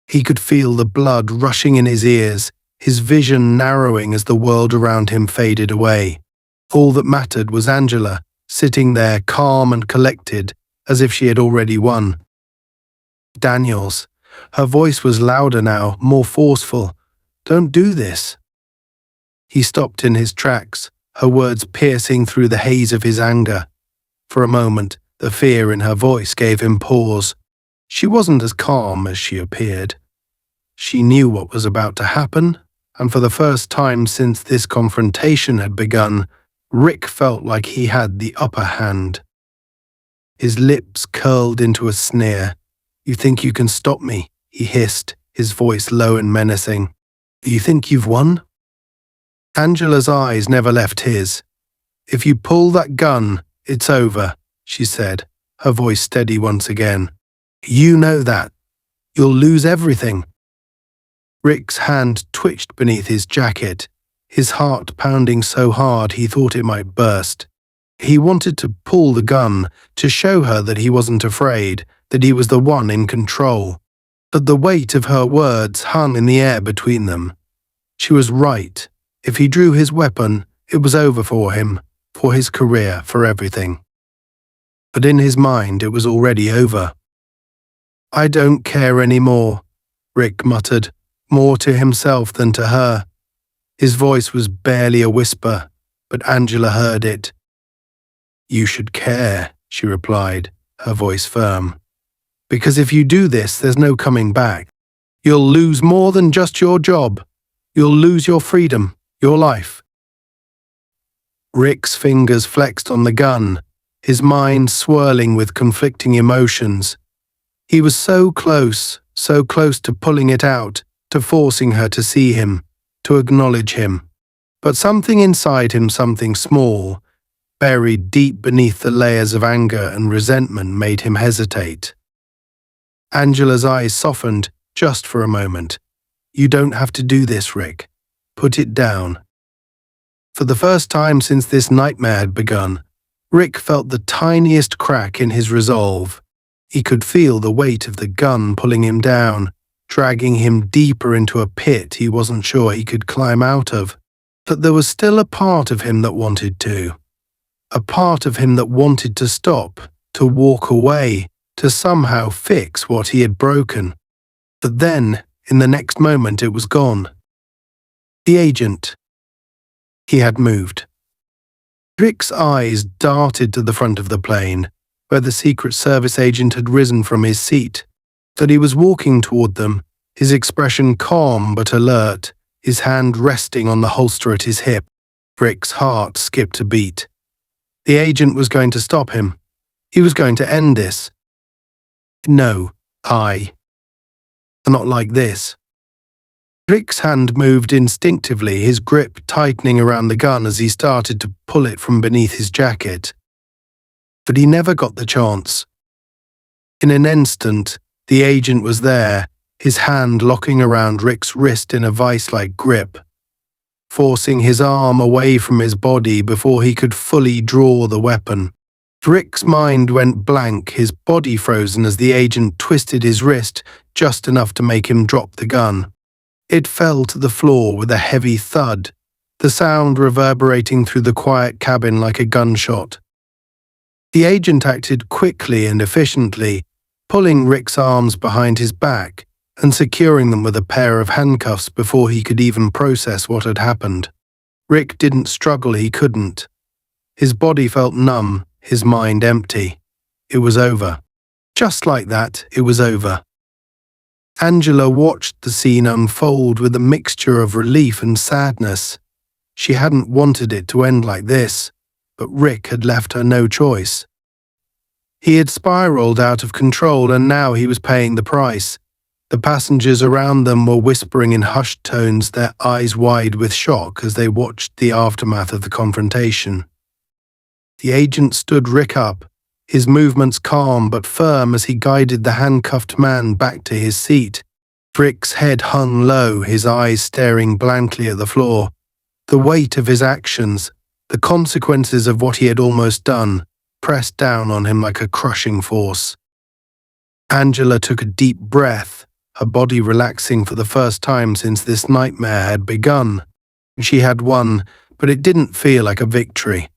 He could feel the blood rushing in his ears, his vision narrowing as the world around him faded away. All that mattered was Angela, sitting there calm and collected, as if she had already won. Daniels. Her voice was louder now, more forceful. Don't do this. He stopped in his tracks, her words piercing through the haze of his anger. For a moment, the fear in her voice gave him pause. She wasn't as calm as she appeared. She knew what was about to happen, and for the first time since this confrontation had begun, Rick felt like he had the upper hand. His lips curled into a sneer. You think you can stop me? He hissed, his voice low and menacing. You think you've won? Angela's eyes never left his. If you pull that gun, it's over, she said, her voice steady once again. You know that. You'll lose everything. Rick's hand twitched beneath his jacket, his heart pounding so hard he thought it might burst. He wanted to pull the gun, to show her that he wasn't afraid, that he was the one in control. But the weight of her words hung in the air between them. She was right. If he drew his weapon, it was over for him, for his career, for everything. But in his mind, it was already over. I don't care anymore, Rick muttered, more to himself than to her. His voice was barely a whisper, but Angela heard it. You should care, she replied, her voice firm. Because if you do this, there's no coming back. You'll lose more than just your job. You'll lose your freedom, your life. Rick's fingers flexed on the gun, his mind swirling with conflicting emotions. He was so close to pulling it out, to forcing her to see him, to acknowledge him. But something inside him, something small, buried deep beneath the layers of anger and resentment, made him hesitate. Angela's eyes softened just for a moment. You don't have to do this, Rick. Put it down. For the first time since this nightmare had begun, Rick felt the tiniest crack in his resolve. He could feel the weight of the gun pulling him down, dragging him deeper into a pit he wasn't sure he could climb out of. But there was still a part of him that wanted to. A part of him that wanted to stop, to walk away, to somehow fix what he had broken. But then, in the next moment, it was gone. The agent. He had moved. Rick's eyes darted to the front of the plane, where the Secret Service agent had risen from his seat. That he was walking toward them, his expression calm but alert, his hand resting on the holster at his hip. Rick's heart skipped a beat. The agent was going to stop him. He was going to end this. No, not like this. Rick's hand moved instinctively, his grip tightening around the gun as he started to pull it from beneath his jacket. But he never got the chance. In an instant, the agent was there, his hand locking around Rick's wrist in a vice-like grip, forcing his arm away from his body before he could fully draw the weapon. Rick's mind went blank, his body frozen as the agent twisted his wrist just enough to make him drop the gun. It fell to the floor with a heavy thud, the sound reverberating through the quiet cabin like a gunshot. The agent acted quickly and efficiently, pulling Rick's arms behind his back and securing them with a pair of handcuffs before he could even process what had happened. Rick didn't struggle, he couldn't. His body felt numb, his mind empty. It was over. Just like that, it was over. Angela watched the scene unfold with a mixture of relief and sadness. She hadn't wanted it to end like this, but Rick had left her no choice. He had spiraled out of control, and now he was paying the price. The passengers around them were whispering in hushed tones, their eyes wide with shock as they watched the aftermath of the confrontation. The agent stood Rick up, his movements calm but firm as he guided the handcuffed man back to his seat. Rick's head hung low, his eyes staring blankly at the floor. The weight of his actions, the consequences of what he had almost done, pressed down on him like a crushing force. Angela took a deep breath, her body relaxing for the first time since this nightmare had begun. She had won, but it didn't feel like a victory.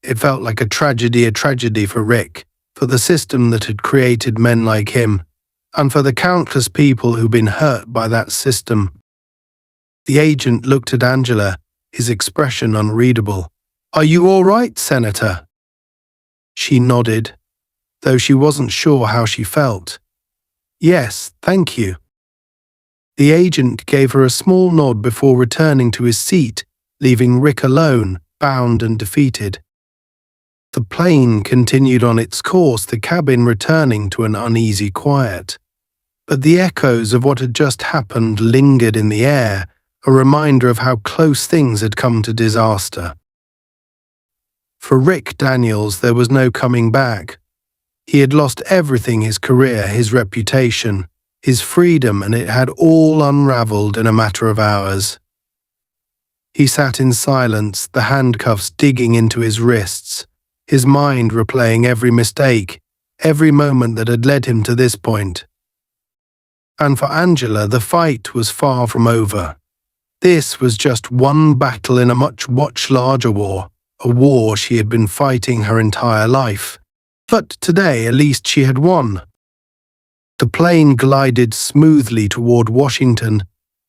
It felt like a tragedy for Rick, for the system that had created men like him, and for the countless people who'd been hurt by that system. The agent looked at Angela, his expression unreadable. "Are you all right, Senator?" She nodded, though she wasn't sure how she felt. "Yes, thank you." The agent gave her a small nod before returning to his seat, leaving Rick alone, bound and defeated. The plane continued on its course, the cabin returning to an uneasy quiet. But the echoes of what had just happened lingered in the air, a reminder of how close things had come to disaster. For Rick Daniels, there was no coming back. He had lost everything: his career, his reputation, his freedom, and it had all unraveled in a matter of hours. He sat in silence, the handcuffs digging into his wrists, his mind replaying every mistake, every moment that had led him to this point. And for Angela, the fight was far from over. This was just one battle in a much larger war, a war she had been fighting her entire life. But today, at least, she had won. The plane glided smoothly toward Washington,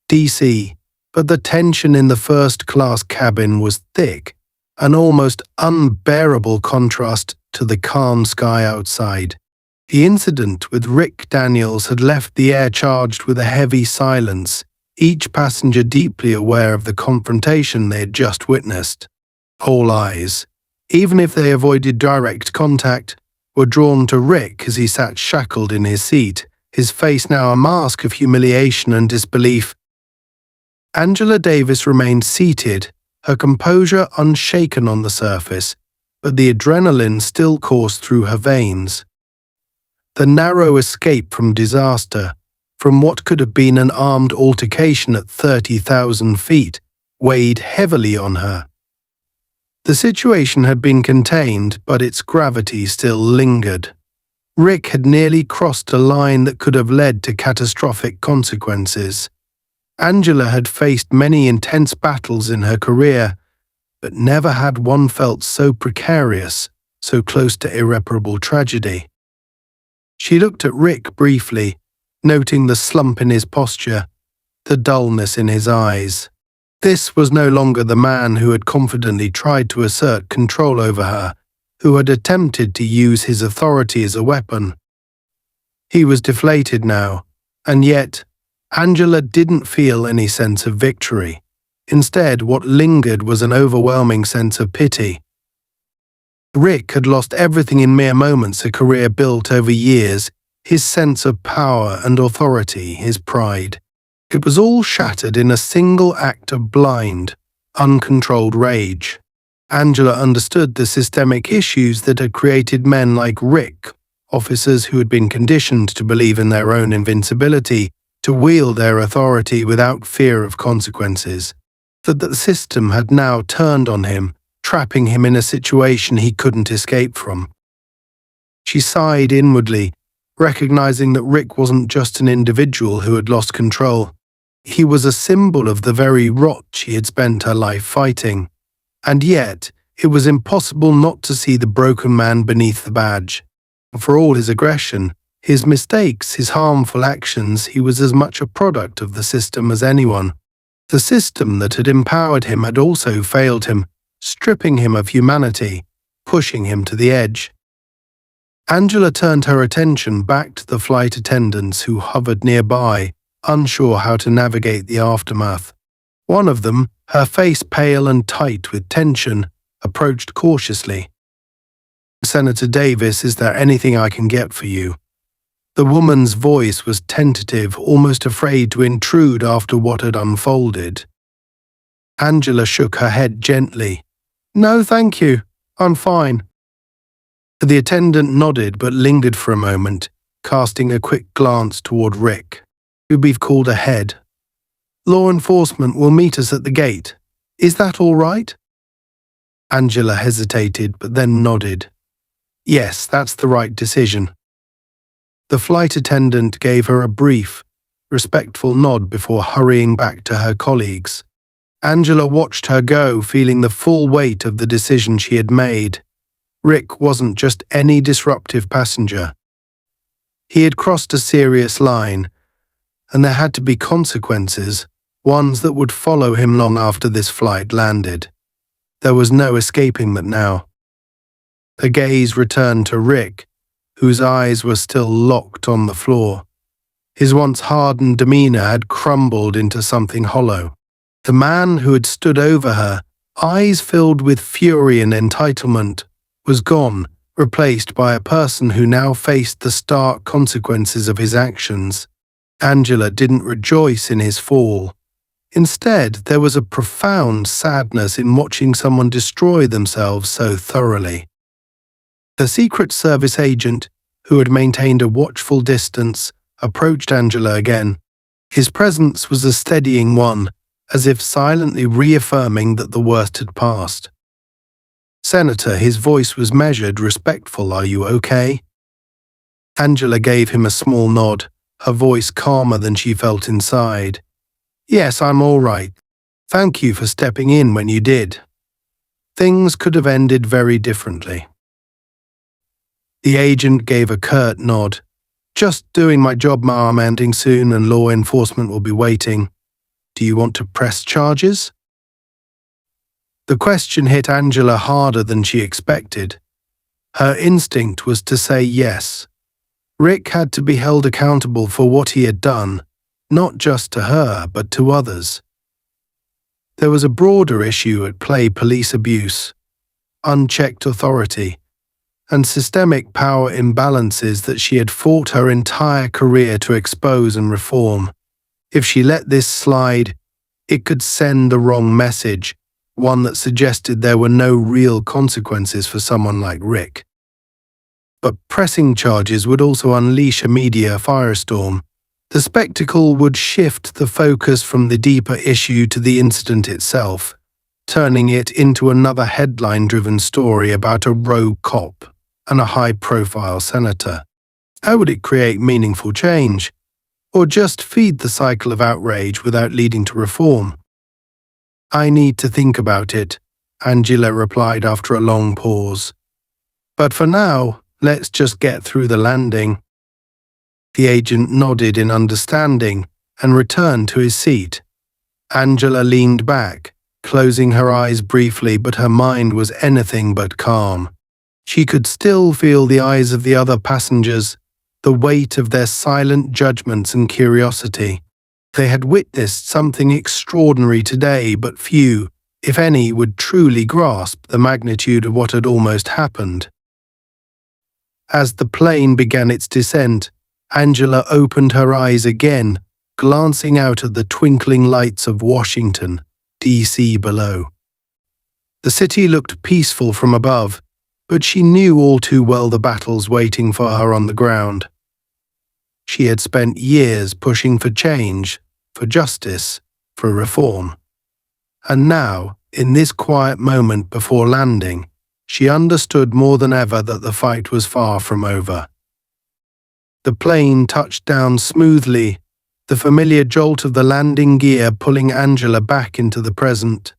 D.C., but the tension in the first-class cabin was thick, an almost unbearable contrast to the calm sky outside. The incident with Rick Daniels had left the air charged with a heavy silence, each passenger deeply aware of the confrontation they had just witnessed. All eyes, even if they avoided direct contact, were drawn to Rick as he sat shackled in his seat, his face now a mask of humiliation and disbelief. Angela Davis remained seated, her composure unshaken on the surface, but the adrenaline still coursed through her veins. The narrow escape from disaster, from what could have been an armed altercation at 30,000 feet, weighed heavily on her. The situation had been contained, but its gravity still lingered. Rick had nearly crossed a line that could have led to catastrophic consequences. Angela had faced many intense battles in her career, but never had one felt so precarious, so close to irreparable tragedy. She looked at Rick briefly, noting the slump in his posture, the dullness in his eyes. This was no longer the man who had confidently tried to assert control over her, who had attempted to use his authority as a weapon. He was deflated now, and yet Angela didn't feel any sense of victory. Instead, what lingered was an overwhelming sense of pity. Rick had lost everything in mere moments, a career built over years, his sense of power and authority, his pride. It was all shattered in a single act of blind, uncontrolled rage. Angela understood the systemic issues that had created men like Rick, officers who had been conditioned to believe in their own invincibility, to wield their authority without fear of consequences. That the system had now turned on him, trapping him in a situation he couldn't escape from. She sighed inwardly, recognizing that Rick wasn't just an individual who had lost control. He was a symbol of the very rot she had spent her life fighting. And yet, it was impossible not to see the broken man beneath the badge. For all his aggression, his mistakes, his harmful actions, he was as much a product of the system as anyone. The system that had empowered him had also failed him, stripping him of humanity, pushing him to the edge. Angela turned her attention back to the flight attendants who hovered nearby, unsure how to navigate the aftermath. One of them, her face pale and tight with tension, approached cautiously. Senator Davis, is there anything I can get for you? The woman's voice was tentative, almost afraid to intrude after what had unfolded. Angela shook her head gently. No, thank you. I'm fine. The attendant nodded but lingered for a moment, casting a quick glance toward Rick, who we've called ahead. Law enforcement will meet us at the gate. Is that all right? Angela hesitated but then nodded. Yes, that's the right decision. The flight attendant gave her a brief, respectful nod before hurrying back to her colleagues. Angela watched her go, feeling the full weight of the decision she had made. Rick wasn't just any disruptive passenger. He had crossed a serious line, and there had to be consequences, ones that would follow him long after this flight landed. There was no escaping that now. Her gaze returned to Rick, whose eyes were still locked on the floor. His once hardened demeanor had crumbled into something hollow. The man who had stood over her, eyes filled with fury and entitlement, was gone, replaced by a person who now faced the stark consequences of his actions. Angela didn't rejoice in his fall. Instead, there was a profound sadness in watching someone destroy themselves so thoroughly. The Secret Service agent, who had maintained a watchful distance, approached Angela again. His presence was a steadying one, as if silently reaffirming that the worst had passed. Senator, his voice was measured, respectful. Are you okay? Angela gave him a small nod, her voice calmer than she felt inside. Yes, I'm all right. Thank you for stepping in when you did. Things could have ended very differently. The agent gave a curt nod. Just doing my job, ma'am, ending soon and law enforcement will be waiting. Do you want to press charges? The question hit Angela harder than she expected. Her instinct was to say yes. Rick had to be held accountable for what he had done, not just to her, but to others. There was a broader issue at play: police abuse, unchecked authority, and systemic power imbalances that she had fought her entire career to expose and reform. If she let this slide, it could send the wrong message, one that suggested there were no real consequences for someone like Rick. But pressing charges would also unleash a media firestorm. The spectacle would shift the focus from the deeper issue to the incident itself, turning it into another headline-driven story about a rogue cop and a high-profile senator. How would it create meaningful change? Or just feed the cycle of outrage without leading to reform? I need to think about it, Angela replied after a long pause. But for now, let's just get through the landing. The agent nodded in understanding and returned to his seat. Angela leaned back, closing her eyes briefly, but her mind was anything but calm. She could still feel the eyes of the other passengers, the weight of their silent judgments and curiosity. They had witnessed something extraordinary today, but few, if any, would truly grasp the magnitude of what had almost happened. As the plane began its descent, Angela opened her eyes again, glancing out at the twinkling lights of Washington, D.C. below. The city looked peaceful from above, but she knew all too well the battles waiting for her on the ground. She had spent years pushing for change, for justice, for reform. And now, in this quiet moment before landing, she understood more than ever that the fight was far from over. The plane touched down smoothly, the familiar jolt of the landing gear pulling Angela back into the present.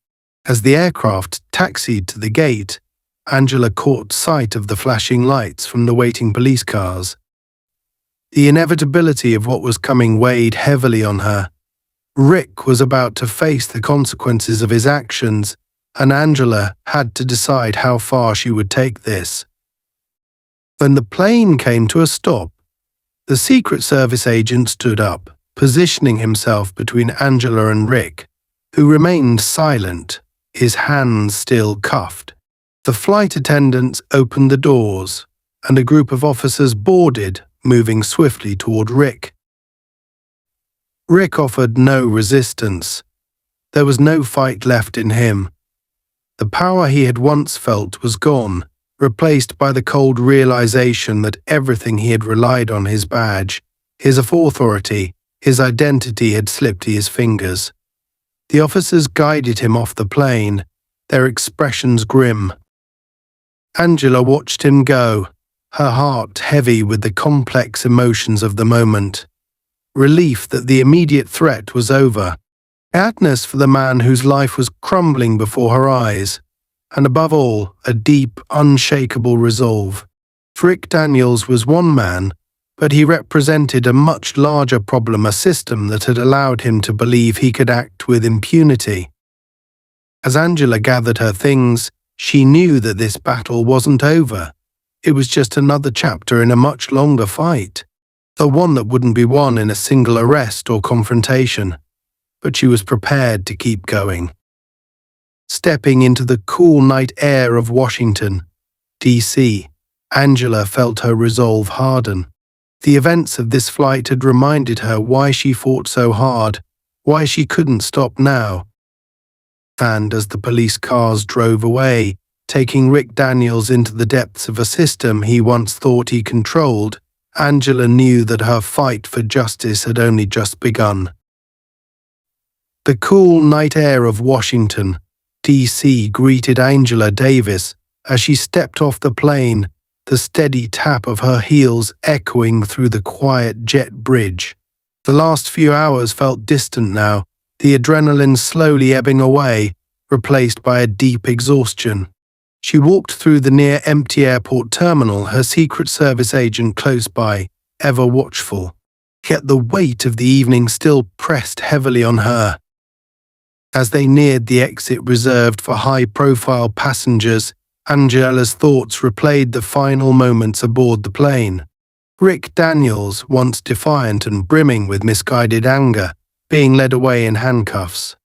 As the aircraft taxied to the gate, Angela caught sight of the flashing lights from the waiting police cars. The inevitability of what was coming weighed heavily on her. Rick was about to face the consequences of his actions, and Angela had to decide how far she would take this. When the plane came to a stop, the Secret Service agent stood up, positioning himself between Angela and Rick, who remained silent, his hands still cuffed. The flight attendants opened the doors, and a group of officers boarded, moving swiftly toward Rick. Rick offered no resistance. There was no fight left in him. The power he had once felt was gone, replaced by the cold realization that everything he had relied on, his badge, his authority, his identity, had slipped his fingers. The officers guided him off the plane, their expressions grim. Angela watched him go, her heart heavy with the complex emotions of the moment. Relief that the immediate threat was over. Sadness for the man whose life was crumbling before her eyes. And above all, a deep, unshakable resolve. Rick Daniels was one man, but he represented a much larger problem, a system that had allowed him to believe he could act with impunity. As Angela gathered her things, she knew that this battle wasn't over. It was just another chapter in a much longer fight, the one that wouldn't be won in a single arrest or confrontation. But she was prepared to keep going. Stepping into the cool night air of Washington, D.C., Angela felt her resolve harden. The events of this flight had reminded her why she fought so hard, why she couldn't stop now. And as the police cars drove away, taking Rick Daniels into the depths of a system he once thought he controlled, Angela knew that her fight for justice had only just begun. The cool night air of Washington, D.C. greeted Angela Davis as she stepped off the plane, the steady tap of her heels echoing through the quiet jet bridge. The last few hours felt distant now, the adrenaline slowly ebbing away, replaced by a deep exhaustion. She walked through the near-empty airport terminal, her Secret Service agent close by, ever watchful. Yet the weight of the evening still pressed heavily on her. As they neared the exit reserved for high-profile passengers, Angela's thoughts replayed the final moments aboard the plane. Rick Daniels, once defiant and brimming with misguided anger, being led away in handcuffs.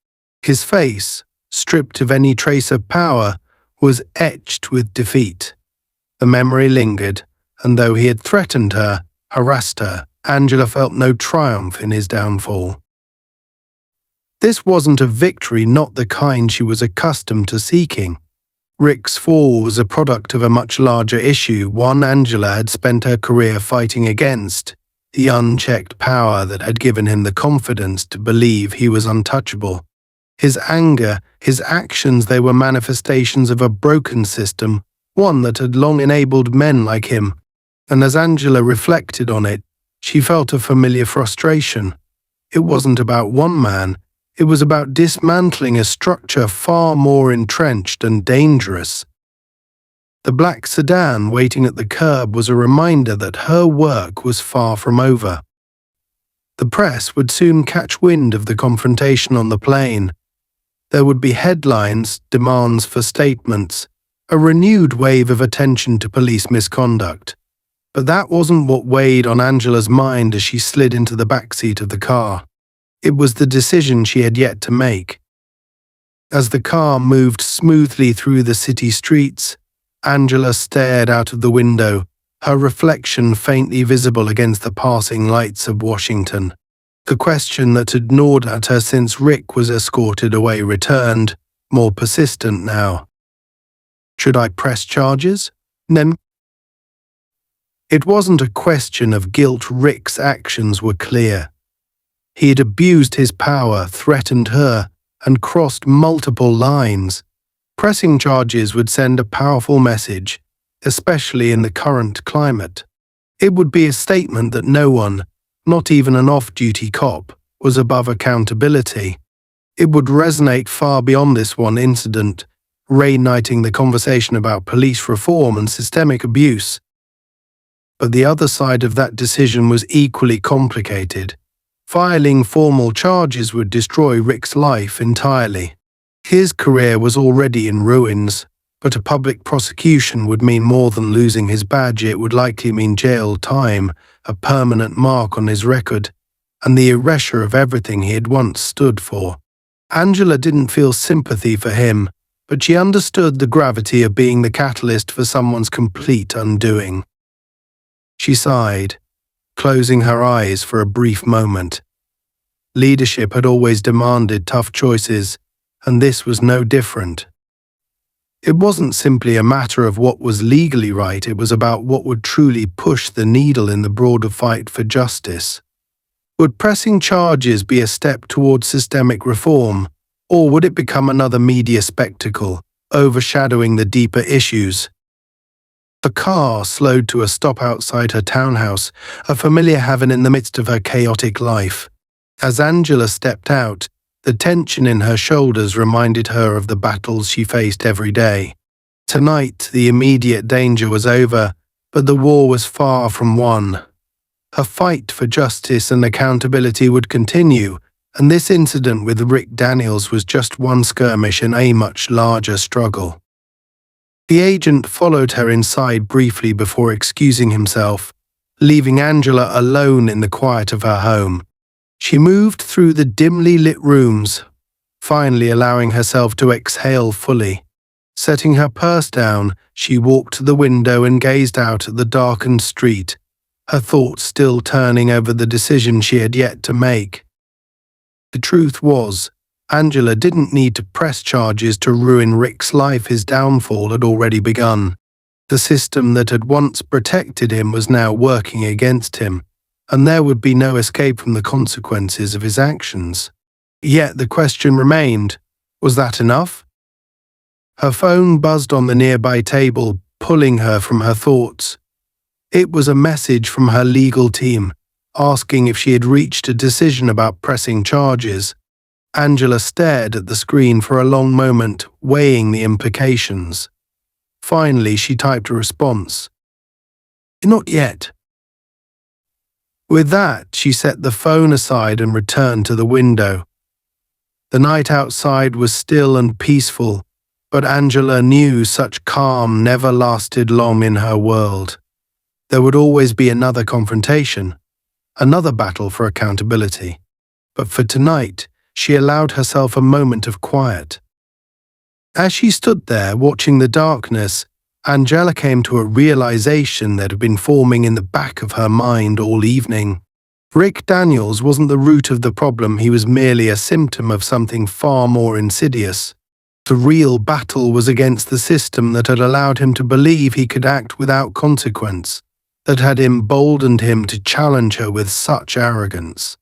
His face, stripped of any trace of power, was etched with defeat. The memory lingered, and though he had threatened her, harassed her, Angela felt no triumph in his downfall. This wasn't a victory, not the kind she was accustomed to seeking. Rick's fall was a product of a much larger issue, one Angela had spent her career fighting against, the unchecked power that had given him the confidence to believe he was untouchable. His anger, his actions, they were manifestations of a broken system, one that had long enabled men like him. And as Angela reflected on it, she felt a familiar frustration. It wasn't about one man, it was about dismantling a structure far more entrenched and dangerous. The black sedan waiting at the curb was a reminder that her work was far from over. The press would soon catch wind of the confrontation on the plane. There would be headlines, demands for statements, a renewed wave of attention to police misconduct. But that wasn't what weighed on Angela's mind as she slid into the backseat of the car. It was the decision she had yet to make. As the car moved smoothly through the city streets, Angela stared out of the window, her reflection faintly visible against the passing lights of Washington. The question that had gnawed at her since Rick was escorted away returned, more persistent now. Should I press charges? No. It wasn't a question of guilt. Rick's actions were clear. He had abused his power, threatened her, and crossed multiple lines. Pressing charges would send a powerful message, especially in the current climate. It would be a statement that no one, not even an off-duty cop, was above accountability. It would resonate far beyond this one incident, reigniting the conversation about police reform and systemic abuse. But the other side of that decision was equally complicated. Filing formal charges would destroy Rick's life entirely. His career was already in ruins, but a public prosecution would mean more than losing his badge. It would likely mean jail time, a permanent mark on his record, and the erasure of everything he had once stood for. Angela didn't feel sympathy for him, but she understood the gravity of being the catalyst for someone's complete undoing. She sighed, closing her eyes for a brief moment. Leadership had always demanded tough choices, and this was no different. It wasn't simply a matter of what was legally right, it was about what would truly push the needle in the broader fight for justice. Would pressing charges be a step towards systemic reform, or would it become another media spectacle, overshadowing the deeper issues? The car slowed to a stop outside her townhouse, a familiar haven in the midst of her chaotic life. As Angela stepped out, the tension in her shoulders reminded her of the battles she faced every day. Tonight, the immediate danger was over, but the war was far from won. Her fight for justice and accountability would continue, and this incident with Rick Daniels was just one skirmish in a much larger struggle. The agent followed her inside briefly before excusing himself, leaving Angela alone in the quiet of her home. She moved through the dimly lit rooms, finally allowing herself to exhale fully. Setting her purse down, she walked to the window and gazed out at the darkened street, her thoughts still turning over the decision she had yet to make. The truth was, Angela didn't need to press charges to ruin Rick's life. His downfall had already begun. The system that had once protected him was now working against him, and there would be no escape from the consequences of his actions. Yet the question remained, was that enough? Her phone buzzed on the nearby table, pulling her from her thoughts. It was a message from her legal team, asking if she had reached a decision about pressing charges. Angela stared at the screen for a long moment, weighing the implications. Finally, she typed a response. "Not yet." With that, she set the phone aside and returned to the window. The night outside was still and peaceful, but Angela knew such calm never lasted long in her world. There would always be another confrontation, another battle for accountability. But for tonight, she allowed herself a moment of quiet. As she stood there watching the darkness, Angela came to a realization that had been forming in the back of her mind all evening. Rick Daniels wasn't the root of the problem, he was merely a symptom of something far more insidious. The real battle was against the system that had allowed him to believe he could act without consequence, that had emboldened him to challenge her with such arrogance.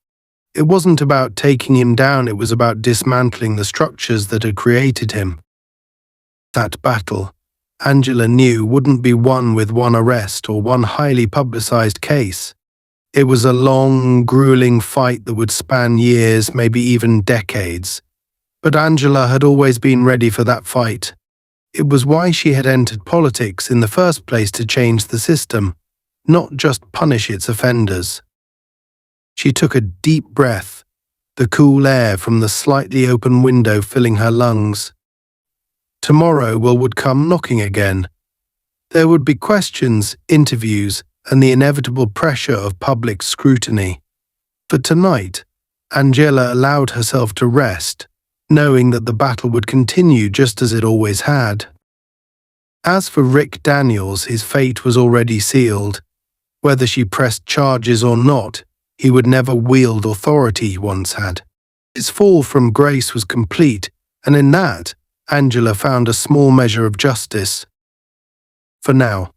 It wasn't about taking him down, it was about dismantling the structures that had created him. That battle, Angela knew, wouldn't be won with one arrest or one highly publicized case. It was a long, grueling fight that would span years, maybe even decades. But Angela had always been ready for that fight. It was why she had entered politics in the first place, to change the system, not just punish its offenders. She took a deep breath, the cool air from the slightly open window filling her lungs. Tomorrow would come knocking again. There would be questions, interviews, and the inevitable pressure of public scrutiny. But tonight, Angela allowed herself to rest, knowing that the battle would continue just as it always had. As for Rick Daniels, his fate was already sealed. Whether she pressed charges or not, he would never wield authority he once had. His fall from grace was complete, and in that, Angela found a small measure of justice. For now.